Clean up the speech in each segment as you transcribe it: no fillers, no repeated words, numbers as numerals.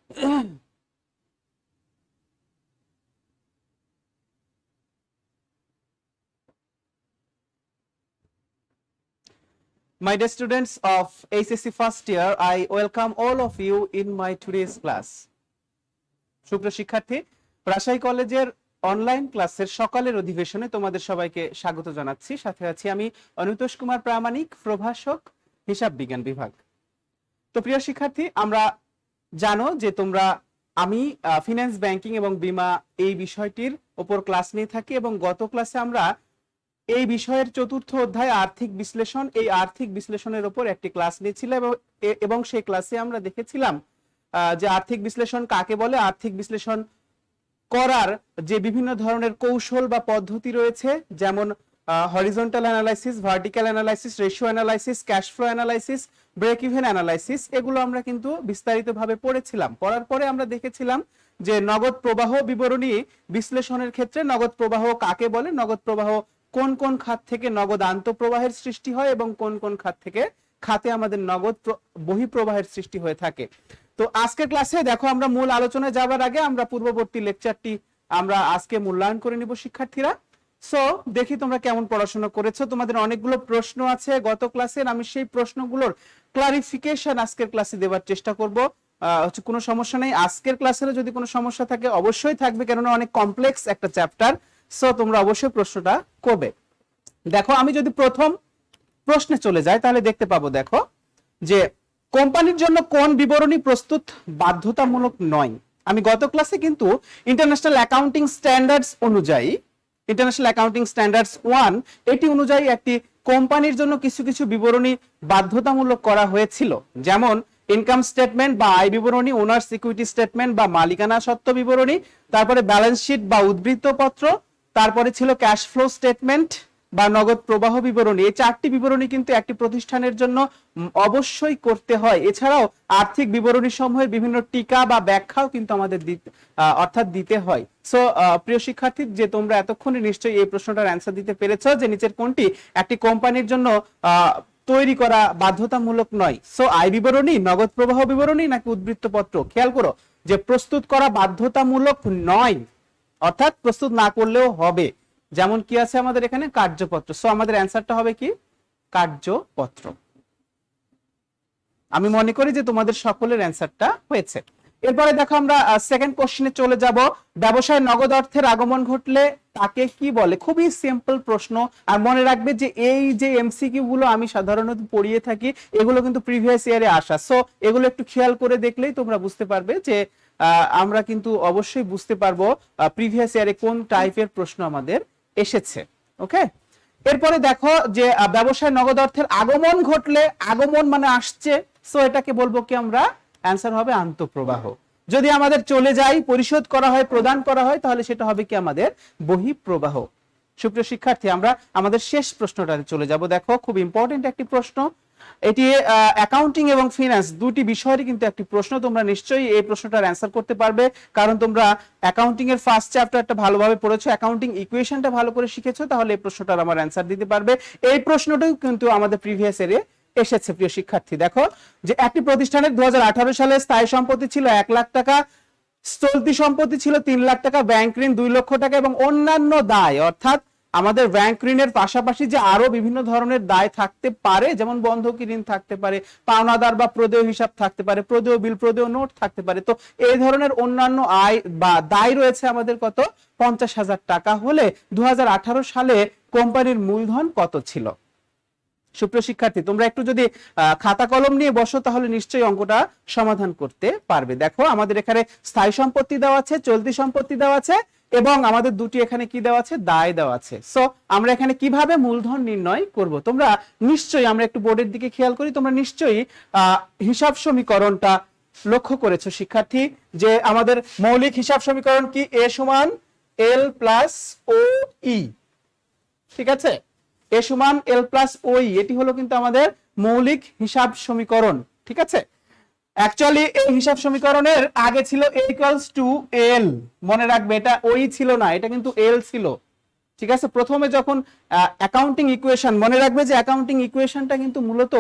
My dear students of HSC first year, I welcome all of you in my today's class. সুপ্রিয় শিক্ষার্থী, রাজশাহী কলেজের online ক্লাসের সকালের অধিবেশনে তোমাদের সবাইকে স্বাগত জানাচ্ছি। সাথে আছি আমি অনুতোষ কুমার প্রামাণিক, প্রভাষক, হিসাব বিজ্ঞান বিভাগ। তো প্রিয় শিক্ষার্থী, আমরা জানো যে আমি ফিন্যান্স, ব্যাংকিং এবং বীমা এই বিষয়টির উপর ক্লাস নিয়ে থাকি এবং গত ক্লাসে আমরা এই বিষয়ের চতুর্থ অধ্যায় আর্থিক বিশ্লেষণ, এই আর্থিক বিশ্লেষণের উপর একটি ক্লাস নিয়েছিলাম এবং সেই ক্লাসে আমরা দেখেছিলাম যে আর্থিক বিশ্লেষণ কাকে বলে, আর্থিক বিশ্লেষণ করার যে বিভিন্ন ধরনের কৌশল বা পদ্ধতি রয়েছে, যেমন horizontal analysis, vertical analysis, ratio analysis, cash flow analysis, break even analysis, এগুলো আমরা কিন্তু বিস্তারিতভাবে পড়েছিলাম। পড়ার পরে আমরা দেখেছিলাম যে নগদ প্রবাহ বিবরণী বিশ্লেষণের ক্ষেত্রে নগদ প্রবাহ কাকে বলে, নগদ প্রবাহ কোন কোন খাত থেকে নগদ আন্তঃপ্রবাহের সৃষ্টি হয় এবং কোন কোন খাত থেকে খাতে আমাদের নগদ বহিঃপ্রবাহের সৃষ্টি হয়ে থাকে। তো আজকের ক্লাসে দেখো, আমরা মূল আলোচনায় যাবার আগে আমরা পূর্ববর্তী লেকচারটি আমরা আজকে মূল্যায়ন করে নিব শিক্ষার্থীরা। সো দেখি তোমরা কেমন পড়াশোনা করেছো। তোমাদের অনেকগুলো প্রশ্ন আছে গত ক্লাসের, আমি সেই প্রশ্নগুলোর ক্লারিফিকেশন আজকের ক্লাসে দেওয়ার চেষ্টা করব। কোনো সমস্যা নেই, আজকের ক্লাসের যদি কোনো সমস্যা থাকে অবশ্যই থাকবে, কেননা অনেক কমপ্লেক্স একটা চ্যাপ্টার। সো তোমরা অবশ্যই প্রশ্নটা করবে। দেখো, আমি যদি প্রথম প্রশ্নে চলে যাই তাহলে দেখতে পাবো, দেখো যে কোম্পানির জন্য কোন বিবরণী প্রস্তুত বাধ্যতামূলক নয়। আমি গত ক্লাসে কিন্তু ইন্টারন্যাশনাল অ্যাকাউন্টিং স্ট্যান্ডার্ডস অনুযায়ী, ইন্টারন্যাশনাল অ্যাকাউন্টিং স্ট্যান্ডার্ডস 1 এটি অনুযায়ী একটি কোম্পানির জন্য কিছু কিছু বিবরণী বাধ্যতামূলক করা হয়েছিল, যেমন ইনকাম স্টেটমেন্ট বা আয় বিবরণী, ওনার্স ইকুইটি স্টেটমেন্ট বা মালিকানা সত্ত্ব বিবরণী, তারপরে ব্যালেন্স শিট বা উদ্ধৃত পত্র, তারপরে ছিল ক্যাশ ফ্লো স্টেটমেন্ট বা নগদ প্রবাহ বিবরণী। এই চারটি বিবরণী কিন্তু একটি প্রতিষ্ঠানের জন্য অবশ্যই করতে হয়। এছাড়াও আর্থিক বিবরণী সমূহের বিভিন্ন টিকা বা ব্যাখ্যাও কিন্তু আমাদের অর্থাৎ দিতে হয়। সো প্রিয় শিক্ষার্থী, যে তোমরা এতক্ষণে নিশ্চয়ই এই প্রশ্নটার অ্যান্সার দিতে পেরেছো যে নিচের কোনটি একটি কোম্পানির জন্য তৈরি করা বাধ্যতামূলক নয়। সো আয় বিবরণী, নগদ প্রবাহ বিবরণী নাকি উদ্ধৃত পত্র? খেয়াল করো যে প্রস্তুত করা বাধ্যতামূলক নয়, অর্থাৎ প্রস্তুত না করলেও হবে। যেমন কি আছে আমাদের এখানে কার্যপত্র। সো আমাদের অ্যান্সারটা হবে কি কার্যপত্র। আমি মনে করি যে তোমাদের সকলের অ্যান্সারটা হয়েছে। এরপরে দেখো, আমরা সেকেন্ড কোশ্চেনে চলে যাব। ব্যবসায় নগদ অর্থের আগমন ঘটলে তাকে কি বলে? খুবই সিম্পল প্রশ্ন। আর মনে রাখবে যে এই যে এমসিকিউ গুলো আমি সাধারণত পড়িয়ে থাকি, এগুলো কিন্তু প্রিভিয়াস ইয়ারে আসা। সো এগুলো একটু খেয়াল করে দেখলেই তোমরা বুঝতে পারবে যে আমরা কিন্তু অবশ্যই বুঝতে পারবো প্রিভিয়াস ইয়ারে কোন টাইপের প্রশ্ন আমাদের এসেছে। ওকে, এরপরে দেখো যে ব্যবসায় নগদ অর্থের আগমন ঘটলে, আগমন মানে আসছে, সো এটাকে বলবো কি আমরা? অ্যান্সার হবে আন্তঃপ্রবাহ। যদি আমাদের চলে যায়, পরিশোধ করা হয়, প্রদান করা হয়, তাহলে সেটা হবে কি আমাদের বহিঃপ্রবাহ। সুপ্রিয় শিক্ষার্থী, আমরা আমাদের শেষ প্রশ্নটাতে চলে যাব। দেখো, খুব ইম্পর্টেন্ট একটি প্রশ্ন এটি। অ্যাকাউন্টিং এবং ফিনান্স দুটি বিষয়েরই কিন্তু একটি প্রশ্ন। তোমরা নিশ্চয়ই এই প্রশ্নটার অ্যান্সার করতে পারবে, কারণ তোমরা অ্যাকাউন্টিং এর ফার্স্ট চ্যাপ্টারটা ভালোভাবে পড়েছো, অ্যাকাউন্টিং ইকুয়েশনটা ভালো করে শিখেছো, তাহলে এই প্রশ্নটার আমার অ্যান্সার দিতে পারবে। এই প্রশ্নটাও কিন্তু আমাদের প্রিভিয়াস ইয়ারে এসেছে। প্রিয় শিক্ষার্থী, দেখো যে একটি প্রতিষ্ঠানের 2018 সালে স্থায়ী সম্পত্তি ছিল 1 লাখ টাকা, চলতি সম্পত্তি ছিল 3 লাখ টাকা, ব্যাংক ঋণ 2 লক্ষ টাকা এবং অন্যান্য দায়, অর্থাৎ আমাদের ব্যাংক ঋণের পাশাপাশি যে আরো বিভিন্ন ধরনের দায় থাকতে পারে, যেমন বন্ধকি ঋণ থাকতে পারে, পাওনাদার বা প্রদেয় হিসাব থাকতে পারে, প্রদেয় বিল, প্রদেয় নোট থাকতে পারে। তো এই ধরনের অন্যান্য আয় বা দায় রয়েছে আমাদের কত? 50,000 টাকা হলে 2018 সালে কোম্পানির মূলধন কত ছিল? সুপ্রিয় শিক্ষার্থী, তোমরা একটু যদি খাতা কলম নিয়ে বসো তাহলে নিশ্চয়ই অঙ্কটা সমাধান করতে পারবে। দেখো, আমাদের এখানে স্থায়ী সম্পত্তি দেওয়া আছে, চলতি সম্পত্তি দেওয়া আছে এবং আমাদের দুটি এখানে কি দেওয়া আছে? দায় দেওয়া আছে। সো আমরা এখানে কিভাবে মূলধন নির্ণয় করব? তোমরা নিশ্চয়ই, আমরা একটু বোর্ডের দিকে খেয়াল করি, তোমরা নিশ্চয়ই হিসাব সমীকরণটা লক্ষ্য করেছো শিক্ষার্থী, যে আমাদের মৌলিক হিসাব সমীকরণ কি? এ সমান এল প্লাস ও ই। ঠিক আছে, এ সমান এল প্লাস ওই, এটি হলো কিন্তু আমাদের মৌলিক হিসাব সমীকরণ। ঠিক আছে, অ্যাকচুয়ালি এই হিসাব সমীকরণের আগে ছিল a ইকুয়ালস টু এল। মনে রাখবে, এটা ওই ছিল না, এটা কিন্তু এল ছিল। ঠিক আছে, প্রথমে যখন অ্যাকাউন্টিং ইকুয়েশন, মনে রাখবে যে অ্যাকাউন্টিং ইকুয়েশনটা কিন্তু মূলত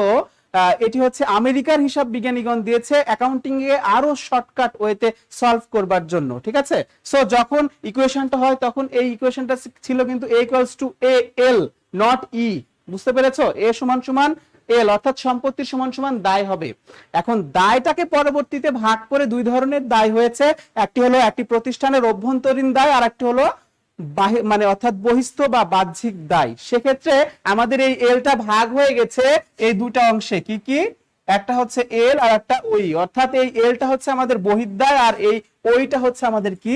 এটি হচ্ছে আমেরিকার হিসাব বিজ্ঞানীগণ দিয়েছে অ্যাকাউন্টিং এ আরো শর্টকাট ওয়েতে সলভ করবার জন্য, ঠিক আছে। সো যখন ইকুয়েশনটা হয় তখন এই ইকুয়েশনটা ছিল কিন্তু a equals to a l not e, বুঝতে পেরেছো? a সমান সমান l, অর্থাৎ সম্পত্তির সমান সমান দায় হবে। এখন দায়টাকে পরবর্তীতে ভাগ করে দুই ধরনের দায় হয়েছে, একটি হলো একটি প্রতিষ্ঠানের অভ্যন্তরীণ দায়, আর একটি হলো মানে অর্থাৎ বহিস্থ বা বাহ্যিক দায়। সেক্ষেত্রে আমাদের এই এলটা ভাগ হয়ে গেছে এই দুটা অংশে, কি কি? একটা হচ্ছে এল আর একটা ওই, অর্থাৎ এই এলটা হচ্ছে আমাদের বহির্দায় আর এই ওইটা হচ্ছে আমাদের কি?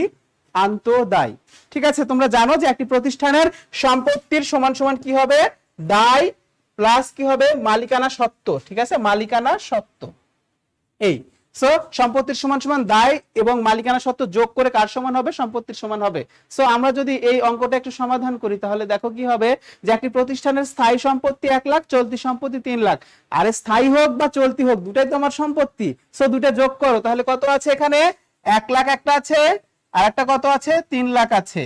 আন্তঃদায়। ঠিক আছে, তোমরা জানো যে একটি প্রতিষ্ঠানের সম্পত্তির সমান সমান কি হবে? দায় প্লাস কি হবে? মালিকানা সত্ত্ব। ঠিক আছে, মালিকানা সত্ত্ব। এই সো সম্পত্তির সমান সমান দায় এবং মালিকানা সত্ত্ব যোগ করে কার সমান হবে? সম্পত্তির সমান হবে। সো আমরা যদি এই অঙ্কটা একটু সমাধান করি তাহলে দেখো কি হবে, যে একটি প্রতিষ্ঠানের স্থায়ী সম্পত্তি 1 লাখ, চলতি সম্পত্তি 3 লাখ। আরে স্থায়ী হোক বা চলতি হোক দুটাই তো আমার সম্পত্তি। সো দুটা যোগ করো, তাহলে কত আছে এখানে? 1 লাখ একটা আছে আর একটা কত আছে? 3 লাখ আছে।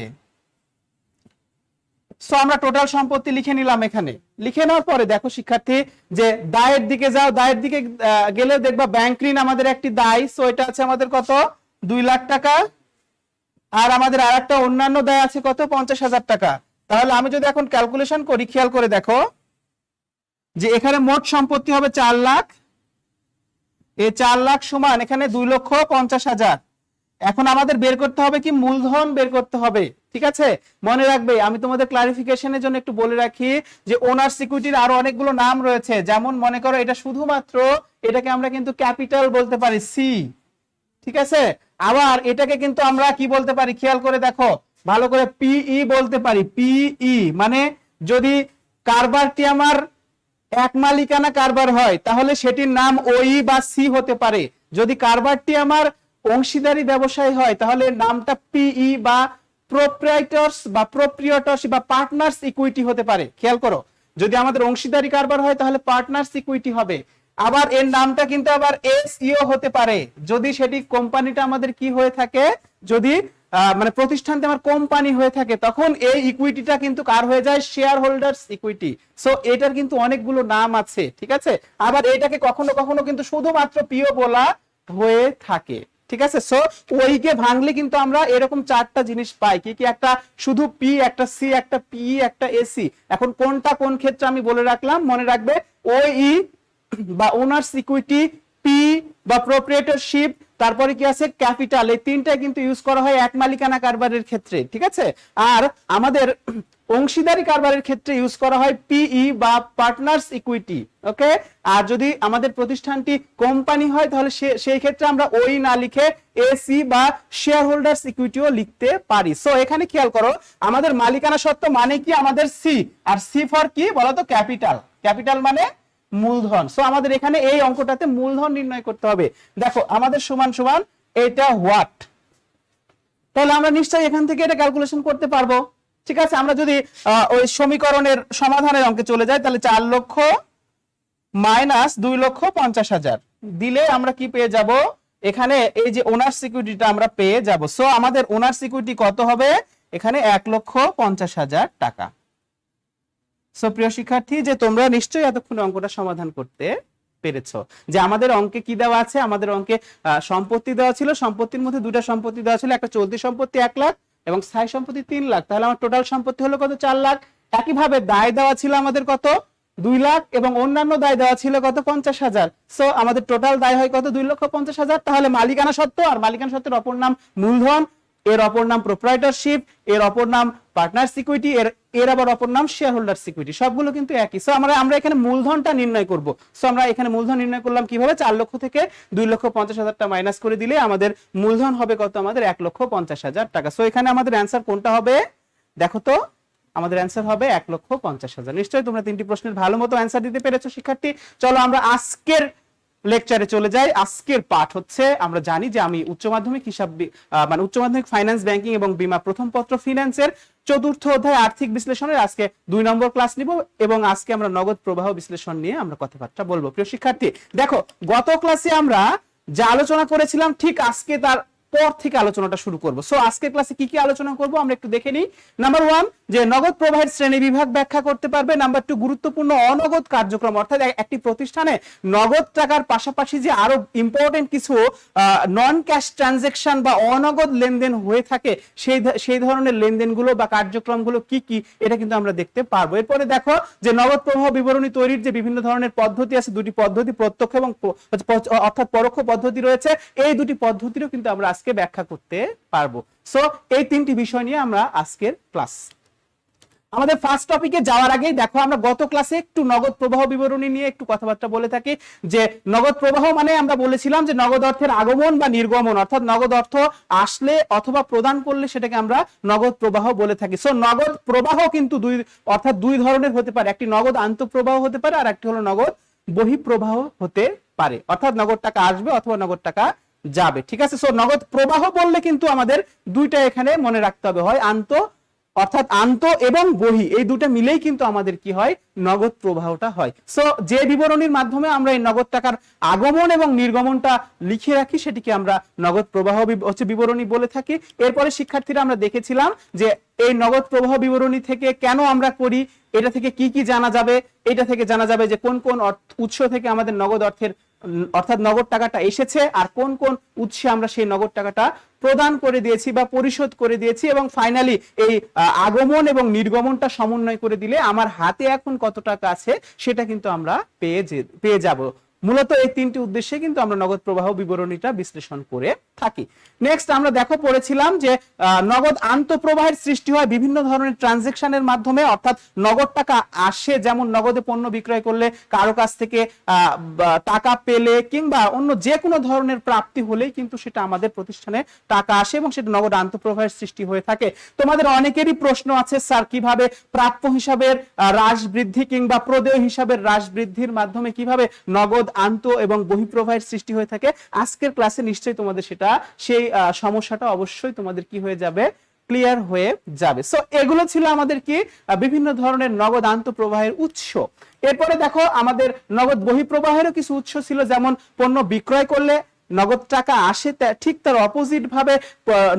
সো আমরা টোটাল সম্পত্তি লিখে নিলাম এখানে। লিখে নেওয়ার পরে দেখো শিক্ষার্থী, যে দায়ের দিকে যাও, দায়ের দিকে গেলে দেখবা ব্যাংক ঋণ আমাদের একটি দায়। সো এটা আছে আমাদের কত? 2 লাখ টাকা। আর আমাদের আরেকটা অন্যান্য দায় আছে কত? 50,000 টাকা। তাহলে আমি যদি এখন ক্যালকুলেশন করি, খেয়াল করে দেখো যে এখানে মোট সম্পত্তি হবে 4 লাখ। এই 4 লাখ সমান এখানে 2,50,000। এখন আমাদের বের করতে হবে কি? মূলধন বের করতে হবে। ঠিক আছে, মনে রাখবে, আমি তোমাদের ক্লারিফিকেশনের জন্য একটু বলে রাখি যে ওনার্স ইকুইটির আরো অনেকগুলো নাম রয়েছে। যেমন মনে করো এটা শুধুমাত্র, এটাকে আমরা কিন্তু ক্যাপিটাল বলতে পারি, সি। ঠিক আছে, আবার এটাকে কিন্তু আমরা কি বলতে পারি? খেয়াল করে দেখো ভালো করে, পিই বলতে পারি। পিই মানে যদি কারবারটি আমার এক মালিকানা কারবার হয় তাহলে সেটির নাম ওই বা সি হতে পারে। যদি কারবারটি আমার অংশীদারি ব্যবসায় হয় তাহলে নামটা পিই বা প্রোপ্রাইটরস বা প্রোপ্রিয়েটরস বা পার্টনার্স ইকুইটি হতে পারে। খেয়াল করো, যদি আমাদের অংশীদারি কারবার হয় তাহলে পার্টনার্স ইকুইটি হবে। আবার এর নামটা কিন্তু আবার এসইও হতে পারে যদি সেটি কোম্পানিটা আমাদের কি হয়ে থাকে, যদি মানে প্রতিষ্ঠানটা আমার কোম্পানি হয়ে থাকে, তখন এই ইকুইটিটা কিন্তু কার হয়ে যায়? Share holders equity. সো এটার কিন্তু অনেকগুলো নাম আছে। ঠিক আছে, আবার এটাকে কখনো কখনো কিন্তু শুধুমাত্র পিও বলা হয়ে থাকে। ঠিক আছে, সো ওইকে ভাঙলে কিন্তু আমরা এরকম 4টা জিনিস পাই। কি কি? একটা শুধু পি, একটা সি, একটা পি, একটা এসি। এখন কোনটা কোন ক্ষেত্রে আমি বলে রাখলাম, মনে রাখবে। ওই বা ওনার্স ইকুইটি, পি বা প্রোপ্রিয়েটরশিপ, তারপরে কি আছে? ক্যাপিটাল। এই তিনটা কিন্তু ইউজ করা হয় এক মালিকানা কারবারের ক্ষেত্রে। ঠিক আছে, আর আমাদের অংশীদারি কারবারের ক্ষেত্রে ইউজ করা হয় পিই বা পার্টনার্স ইকুইটি। ওকে, আর যদি আমাদের প্রতিষ্ঠানটি কোম্পানি হয় তাহলে সেই ক্ষেত্রে আমরা ওই না লিখে এসি বা শেয়ার হোল্ডার্স ইকুইটিও লিখতে পারি। সো এখানে খেয়াল করো, আমাদের মালিকানা সত্ত্ব মানে কি? আমাদের সি। আর সি ফর কি বলতো? ক্যাপিটাল। ক্যাপিটাল মানে মূলধন। সো আমাদের এখানে এই অঙ্কটাতে মূলধন নির্ণয় করতে হবে। দেখো আমাদের সমান সমান এটা হোয়াট, তাহলে আমরা নিশ্চয়ই এখান থেকে এটা ক্যালকুলেশন করতে পারবো। ঠিক আছে, আমরা যদি ওই সমীকরণের সমাধানের অঙ্কে চলে যাই তাহলে 4 লক্ষ মাইনাস 2,50,000 দিলে আমরা কি পেয়ে যাব? এখানে এই যে ওনার সিকিউরিটিটা আমরা পেয়ে যাব। সো আমাদের ওনার সিকিউরিটি কত হবে? এখানে 1,50,000 টাকা। সো প্রিয় শিক্ষার্থী, যে তোমরা নিশ্চয়ই এতক্ষণ অঙ্কটা সমাধান করতে পেরেছো। যে আমাদের অঙ্কে কি দেওয়া আছে? আমাদের অঙ্কে সম্পত্তি দেওয়া ছিল, সম্পত্তির মধ্যে দুটা সম্পত্তি দেওয়া ছিল, একটা চলতি সম্পত্তি 1 লাখ এবং স্থায়ী সম্পত্তি 3 লাখ। তাহলে আমার টোটাল সম্পত্তি হলো কত? 4 লাখ। একইভাবে দায় দেওয়া ছিল আমাদের কত? 2 লাখ এবং অন্যান্য দায় দেওয়া ছিল কত? 50,000। সো আমাদের টোটাল দায় হয় কত? 2,50,000। তাহলে মালিকানা সত্ত্ব, আর মালিকানা সত্ত্বের অপর নাম মূলধন, এর অপর নাম প্রোপ্রাইটরশিপ, এর অপর নাম পার্টনার্স ইকুইটি, এর আবার অপর নাম শেয়ার হোল্ডার্স ইকুইটি। সবগুলো কিন্তু একই। সো আমরা এখানে মূলধনটা নির্ণয় করব। সো আমরা এখানে মূলধন নির্ণয় করলাম কিভাবে? 4 লক্ষ থেকে 2,50,000 টা মাইনাস করে দিলে আমাদের মূলধন হবে কত? আমাদের 1,50,000 টাকা। সো এখানে আমাদের অ্যান্সার কোনটা হবে? দেখো তো, আমাদের অ্যান্সার হবে 1,50,000। নিশ্চয়ই তোমরা 3টি প্রশ্নের ভালো মতো অ্যান্সার দিতে পেরেছো শিক্ষার্থী। চলো আমরা আজকের লেকচারে চলে যাই। আজকের পাঠ হচ্ছে, আমরা জানি যে আমি উচ্চ মাধ্যমিক হিসাব মানে উচ্চ মাধ্যমিক ফাইন্যান্স, ব্যাংকিং এবং বীমা প্রথম পত্র ফিন্যান্সের 4র্থ অধ্যায় আর্থিক বিশ্লেষণের আজকে 2 নম্বর ক্লাস নিব এবং আজকে আমরা নগদ প্রবাহ বিশ্লেষণ নিয়ে আমরা কথাবার্তা বলবো। প্রিয় শিক্ষার্থী, দেখো গত ক্লাসে আমরা যা আলোচনা করেছিলাম ঠিক আজকে তার পর থেকে আলোচনাটা শুরু করব। সো আজকের ক্লাসে কি কি আলোচনা করব আমরা একটু দেখে নিই। নাম্বার 1 যে নগদ প্রবাহের শ্রেণী বিভাগ ব্যাখ্যা করতে পারবে। নাম্বার 2 গুরুত্বপূর্ণ অনগদ কার্যক্রম, অর্থাৎ একটি প্রতিষ্ঠানে নগদ টাকার পাশাপাশি যে আরো ইম্পর্টেন্ট কিছু নন ক্যাশ ট্রানজাকশন বা অনগদ লেনদেন হয়ে থাকে সেই ধরনের লেনদেনগুলো বা কার্যক্রমগুলো কি কি এটা কিন্তু আমরা দেখতে পারবো। এরপরে দেখো যে নগদ প্রবাহ বিবরণী তৈরির যে বিভিন্ন ধরনের পদ্ধতি আছে, দুটি পদ্ধতি প্রত্যক্ষ এবং অর্থাৎ পরোক্ষ পদ্ধতি রয়েছে, এই দুটি পদ্ধতিরও কিন্তু আমরা আজকে ব্যাখ্যা করতে পারবো। সো এই তিনটি বিষয় নিয়ে আমরা আজকের ক্লাস। আমাদের ফার্স্ট টপিকে যাওয়ার আগেই দেখো আমরা গত ক্লাসে একটু নগদ প্রবাহ বিবরণী নিয়ে একটু কথাবার্তা বলে থাকি। যে নগদ প্রবাহ মানে আমরা বলেছিলাম যে নগদ অর্থের আগমন বা নির্গমন, অর্থাৎ নগদ অর্থ আসলে অথবা প্রদান করলে সেটাকে আমরা নগদ প্রবাহ বলে থাকি। সো নগদ প্রবাহ কিন্তু দুই ধরনের হতে পারে, একটি নগদ আন্তঃপ্রবাহ হতে পারে আর একটি হলো নগদ বহিঃপ্রবাহ হতে পারে, অর্থাৎ নগদ টাকা আসবে অথবা নগদ টাকা যাবে। ঠিক আছে, সো নগদ প্রবাহ বললে কিন্তু আমাদের দুইটা এখানে মনে রাখতে হবে, হয় অর্থাৎ আন্ত এবং বহি, এই দুটো মিলেই কিন্তু আমাদের কি হয়, নগদ প্রবাহটা হয়। সো যে বিবরণীর মাধ্যমে আমরা এই নগদ টাকার আগমন এবং নির্গমনটা লিখে রাখি সেটিকে আমরা নগদ প্রবাহ বিবরণী বলে থাকি। এরপরে শিক্ষার্থীরা আমরা দেখেছিলাম যে এই নগদ প্রবাহ বিবরণী থেকে কেন আমরা করি, এটা থেকে কি কি জানা যাবে, এটা থেকে জানা যাবে যে কোন কোন উৎস থেকে আমাদের নগদ অর্থাৎ নগদ টাকাটা এসেছে আর কোন কোন উৎসে আমরা সেই নগদ টাকাটা প্রদান করে দিয়েছি বা পরিশোধ করে দিয়েছি, এবং ফাইনালি এই আগমন এবং নির্গমনটা সমন্বয় করে দিলে আমার হাতে এখন কত টাকা আছে সেটা কিন্তু আমরা পেয়ে যাব। মূলত এই তিনটি উদ্দেশ্যে কিন্তু আমরা নগদ প্রবাহ বিবরণীটা বিশ্লেষণ করে থাকি। নেক্সট আমরা পড়েছিলাম যে নগদ আন্তঃপ্রবাহের সৃষ্টি হয় বিভিন্ন ধরনের ট্রানজাকশনের মাধ্যমে, অর্থাৎ নগদ টাকা আসে, যেমন নগদে পণ্য বিক্রয় করলে, কারো কাছ থেকে টাকা পেলে কিংবা অন্য যে কোনো ধরনের প্রাপ্তি হলেই কিন্তু সেটা আমাদের প্রতিষ্ঠানে টাকা আসে এবং সেটা নগদ আন্তঃপ্রবাহের সৃষ্টি হয়ে থাকে। তোমাদের অনেকেরই প্রশ্ন আছে, স্যার কিভাবে প্রাপ্য হিসাবের হ্রাস বৃদ্ধি কিংবা প্রদেয় হিসাবের হ্রাস বৃদ্ধির মাধ্যমে কিভাবে নগদ আন্ত এবং বহিঃপ্রবাহের সৃষ্টি হয়ে থাকে। আজকের ক্লাসে নিশ্চয়ই তোমাদের সেই সমস্যাটা অবশ্যই তোমাদের কি হয়ে যাবে, ক্লিয়ার হয়ে যাবে। সো এগুলো ছিল আমাদের কি বিভিন্ন ধরনের নগদ আন্তঃপ্রবাহের উৎস। এরপরে দেখো আমাদের নগদ বহিঃপ্রবাহেরও কিছু উৎস ছিল, যেমন পণ্য বিক্রয় করলে নগদ টাকা আসে, ঠিক তার অপোজিট ভাবে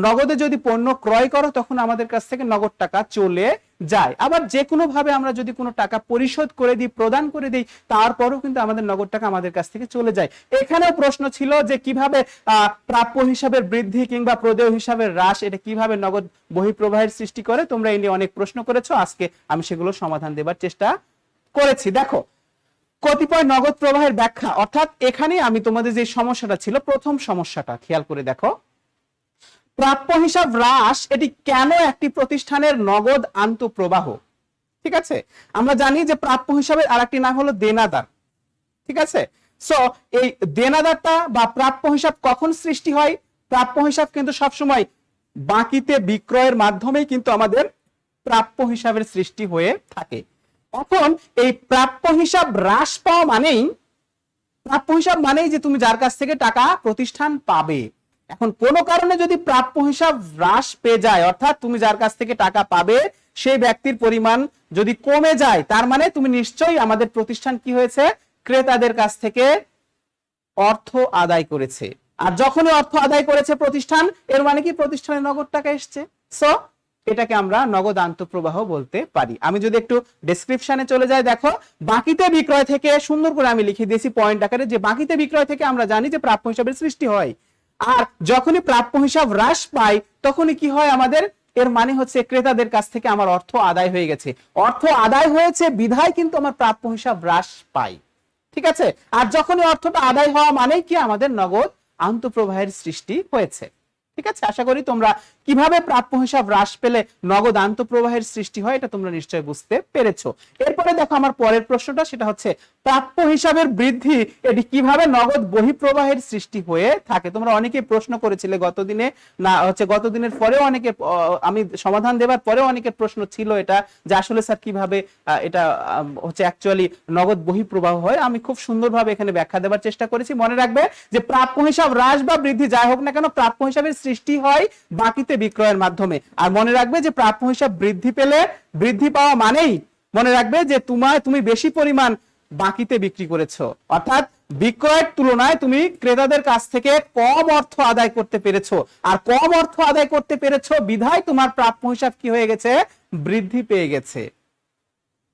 নগদে যদি পণ্য ক্রয় করো তখন আমাদের কাছ থেকে নগদ টাকা চলে যায়। আবার যে কোনো ভাবে আমরা যদি কোনো টাকা পরিশোধ করে দিই, প্রদান করে দিই, তারপরও কিন্তু আমাদের নগদ টাকা আমাদের কাছ থেকে চলে যায়। এখানেও প্রশ্ন ছিল যে কিভাবে প্রাপ্য হিসাবের বৃদ্ধি কিংবা প্রদেয় হিসাবের হ্রাস এটা কিভাবে নগদ বহিঃপ্রবাহের সৃষ্টি করে। তোমরা এই নিয়ে অনেক প্রশ্ন করেছো, আজকে আমি সেগুলো সমাধান দেবার চেষ্টা করেছি। দেখো কতিপয় নগদ প্রবাহের ব্যাখ্যা, অর্থাৎ এখানে আমি তোমাদের যে সমস্যাটা ছিল, প্রথম সমস্যাটা খেয়াল করে দেখো, প্রাপ্য হিসাব হ্রাস এটি কেন একটি প্রতিষ্ঠানের নগদ আন্তঃপ্রবাহ। ঠিক আছে, আমরা জানি যে প্রাপ্য হিসাবের আরেকটি নাম হলো দেনাদার। ঠিক আছে, সো এই দেনাদারটা বা প্রাপ্য হিসাব কখন সৃষ্টি হয়? প্রাপ্য হিসাব কিন্তু সবসময় বাকিতে বিক্রয়ের মাধ্যমেই কিন্তু আমাদের প্রাপ্য হিসাবের সৃষ্টি হয়ে থাকে। এখন এই প্রাপ্য হিসাব হ্রাস পাওয়া মানেই যে তুমি যার কাছ থেকে টাকা প্রতিষ্ঠান পাবে। এখন কোনো কারণে যদি প্রাপ্য হিসাব হ্রাস পেয়ে যায়, অর্থাৎ তুমি যার কাছ থেকে টাকা পাবে সেই ব্যক্তির পরিমাণ যদি কমে যায়, তার মানে তুমি নিশ্চয়ই আমাদের প্রতিষ্ঠান কি হয়েছে, ক্রেতাদের কাছ থেকে অর্থ আদায় করেছে। আর যখনই অর্থ আদায় করেছে প্রতিষ্ঠান, এর মানে কি প্রতিষ্ঠানে নগদ টাকা এসছে। সো এটাকে আমরা নগদ আন্তঃপ্রবাহ বলতে পারি। আমি যদি একটু ডেসক্রিপশনে চলে যাই, দেখো বাকিতে বিক্রয় থেকে, সুন্দর করে আমি লিখে দিয়েছি পয়েন্ট আকারে, যে বাকিতে বিক্রয় থেকে আমরা জানি যে প্রাপ্য হিসাবের সৃষ্টি হয়। আর যখনই প্রাপ্য হিসাব হ্রাস পায় তখনই কি হয় আমাদের, এর মানে হচ্ছে ক্রেতাদের কাছ থেকে আমার অর্থ আদায় হয়ে গেছে, অর্থ আদায় হয়েছে বিধায় কিন্তু আমার প্রাপ্য হিসাব হ্রাস পায়। ঠিক আছে, আর যখনই অর্থটা আদায় হওয়া মানেই কি আমাদের নগদ আন্তঃপ্রবাহের সৃষ্টি হয়েছে। ঠিক আছে, আশা করি তোমরা কিভাবে প্রাপ্য হিসাব হ্রাস পেলে নগদ আন্তঃপ্রবাহের সৃষ্টি হয় এটা তোমরা নিশ্চয়ই বুঝতে পেরেছো। এরপরে দেখো আমার পরের প্রশ্নটা, সেটা হচ্ছে প্রাপ্য হিসাবের বৃদ্ধি এটি কিভাবে নগদ বহিঃপ্রবাহের সৃষ্টি হয়ে থাকে। তোমরা অনেকে প্রশ্ন করেছিলে গতদিনের পরেও অনেকে, আমি সমাধান দেবার পরেও অনেকের প্রশ্ন ছিল এটা, যে আসলে স্যার কিভাবে এটা হচ্ছে অ্যাকচুয়ালি নগদ বহিঃপ্রবাহ হয়। আমি খুব সুন্দরভাবে এখানে ব্যাখ্যা দেবার চেষ্টা করেছি। মনে রাখবে যে প্রাপ্য হিসাব হ্রাস বা বৃদ্ধি যাই হোক না কেন, প্রাপ্য হিসাবের সৃষ্টি হয় বাকিতে বিক্রয়ের মাধ্যমে। আর মনে রাখবে যে প্রাপ্য হিসাব বৃদ্ধি পাওয়া মানেই মনে রাখবে যে তুমি বেশি পরিমাণ বাকিতে বিক্রি করেছো, অর্থাৎ বিক্রয়ের তুলনায় তুমি ক্রেতাদের কাছ থেকে কম অর্থ আদায় করতে পেরেছো, আর কম অর্থ আদায় করতে পেরেছো বিধায় তোমার প্রাপ্য হিসাব কি হয়ে গেছে, বৃদ্ধি পেয়ে গেছে।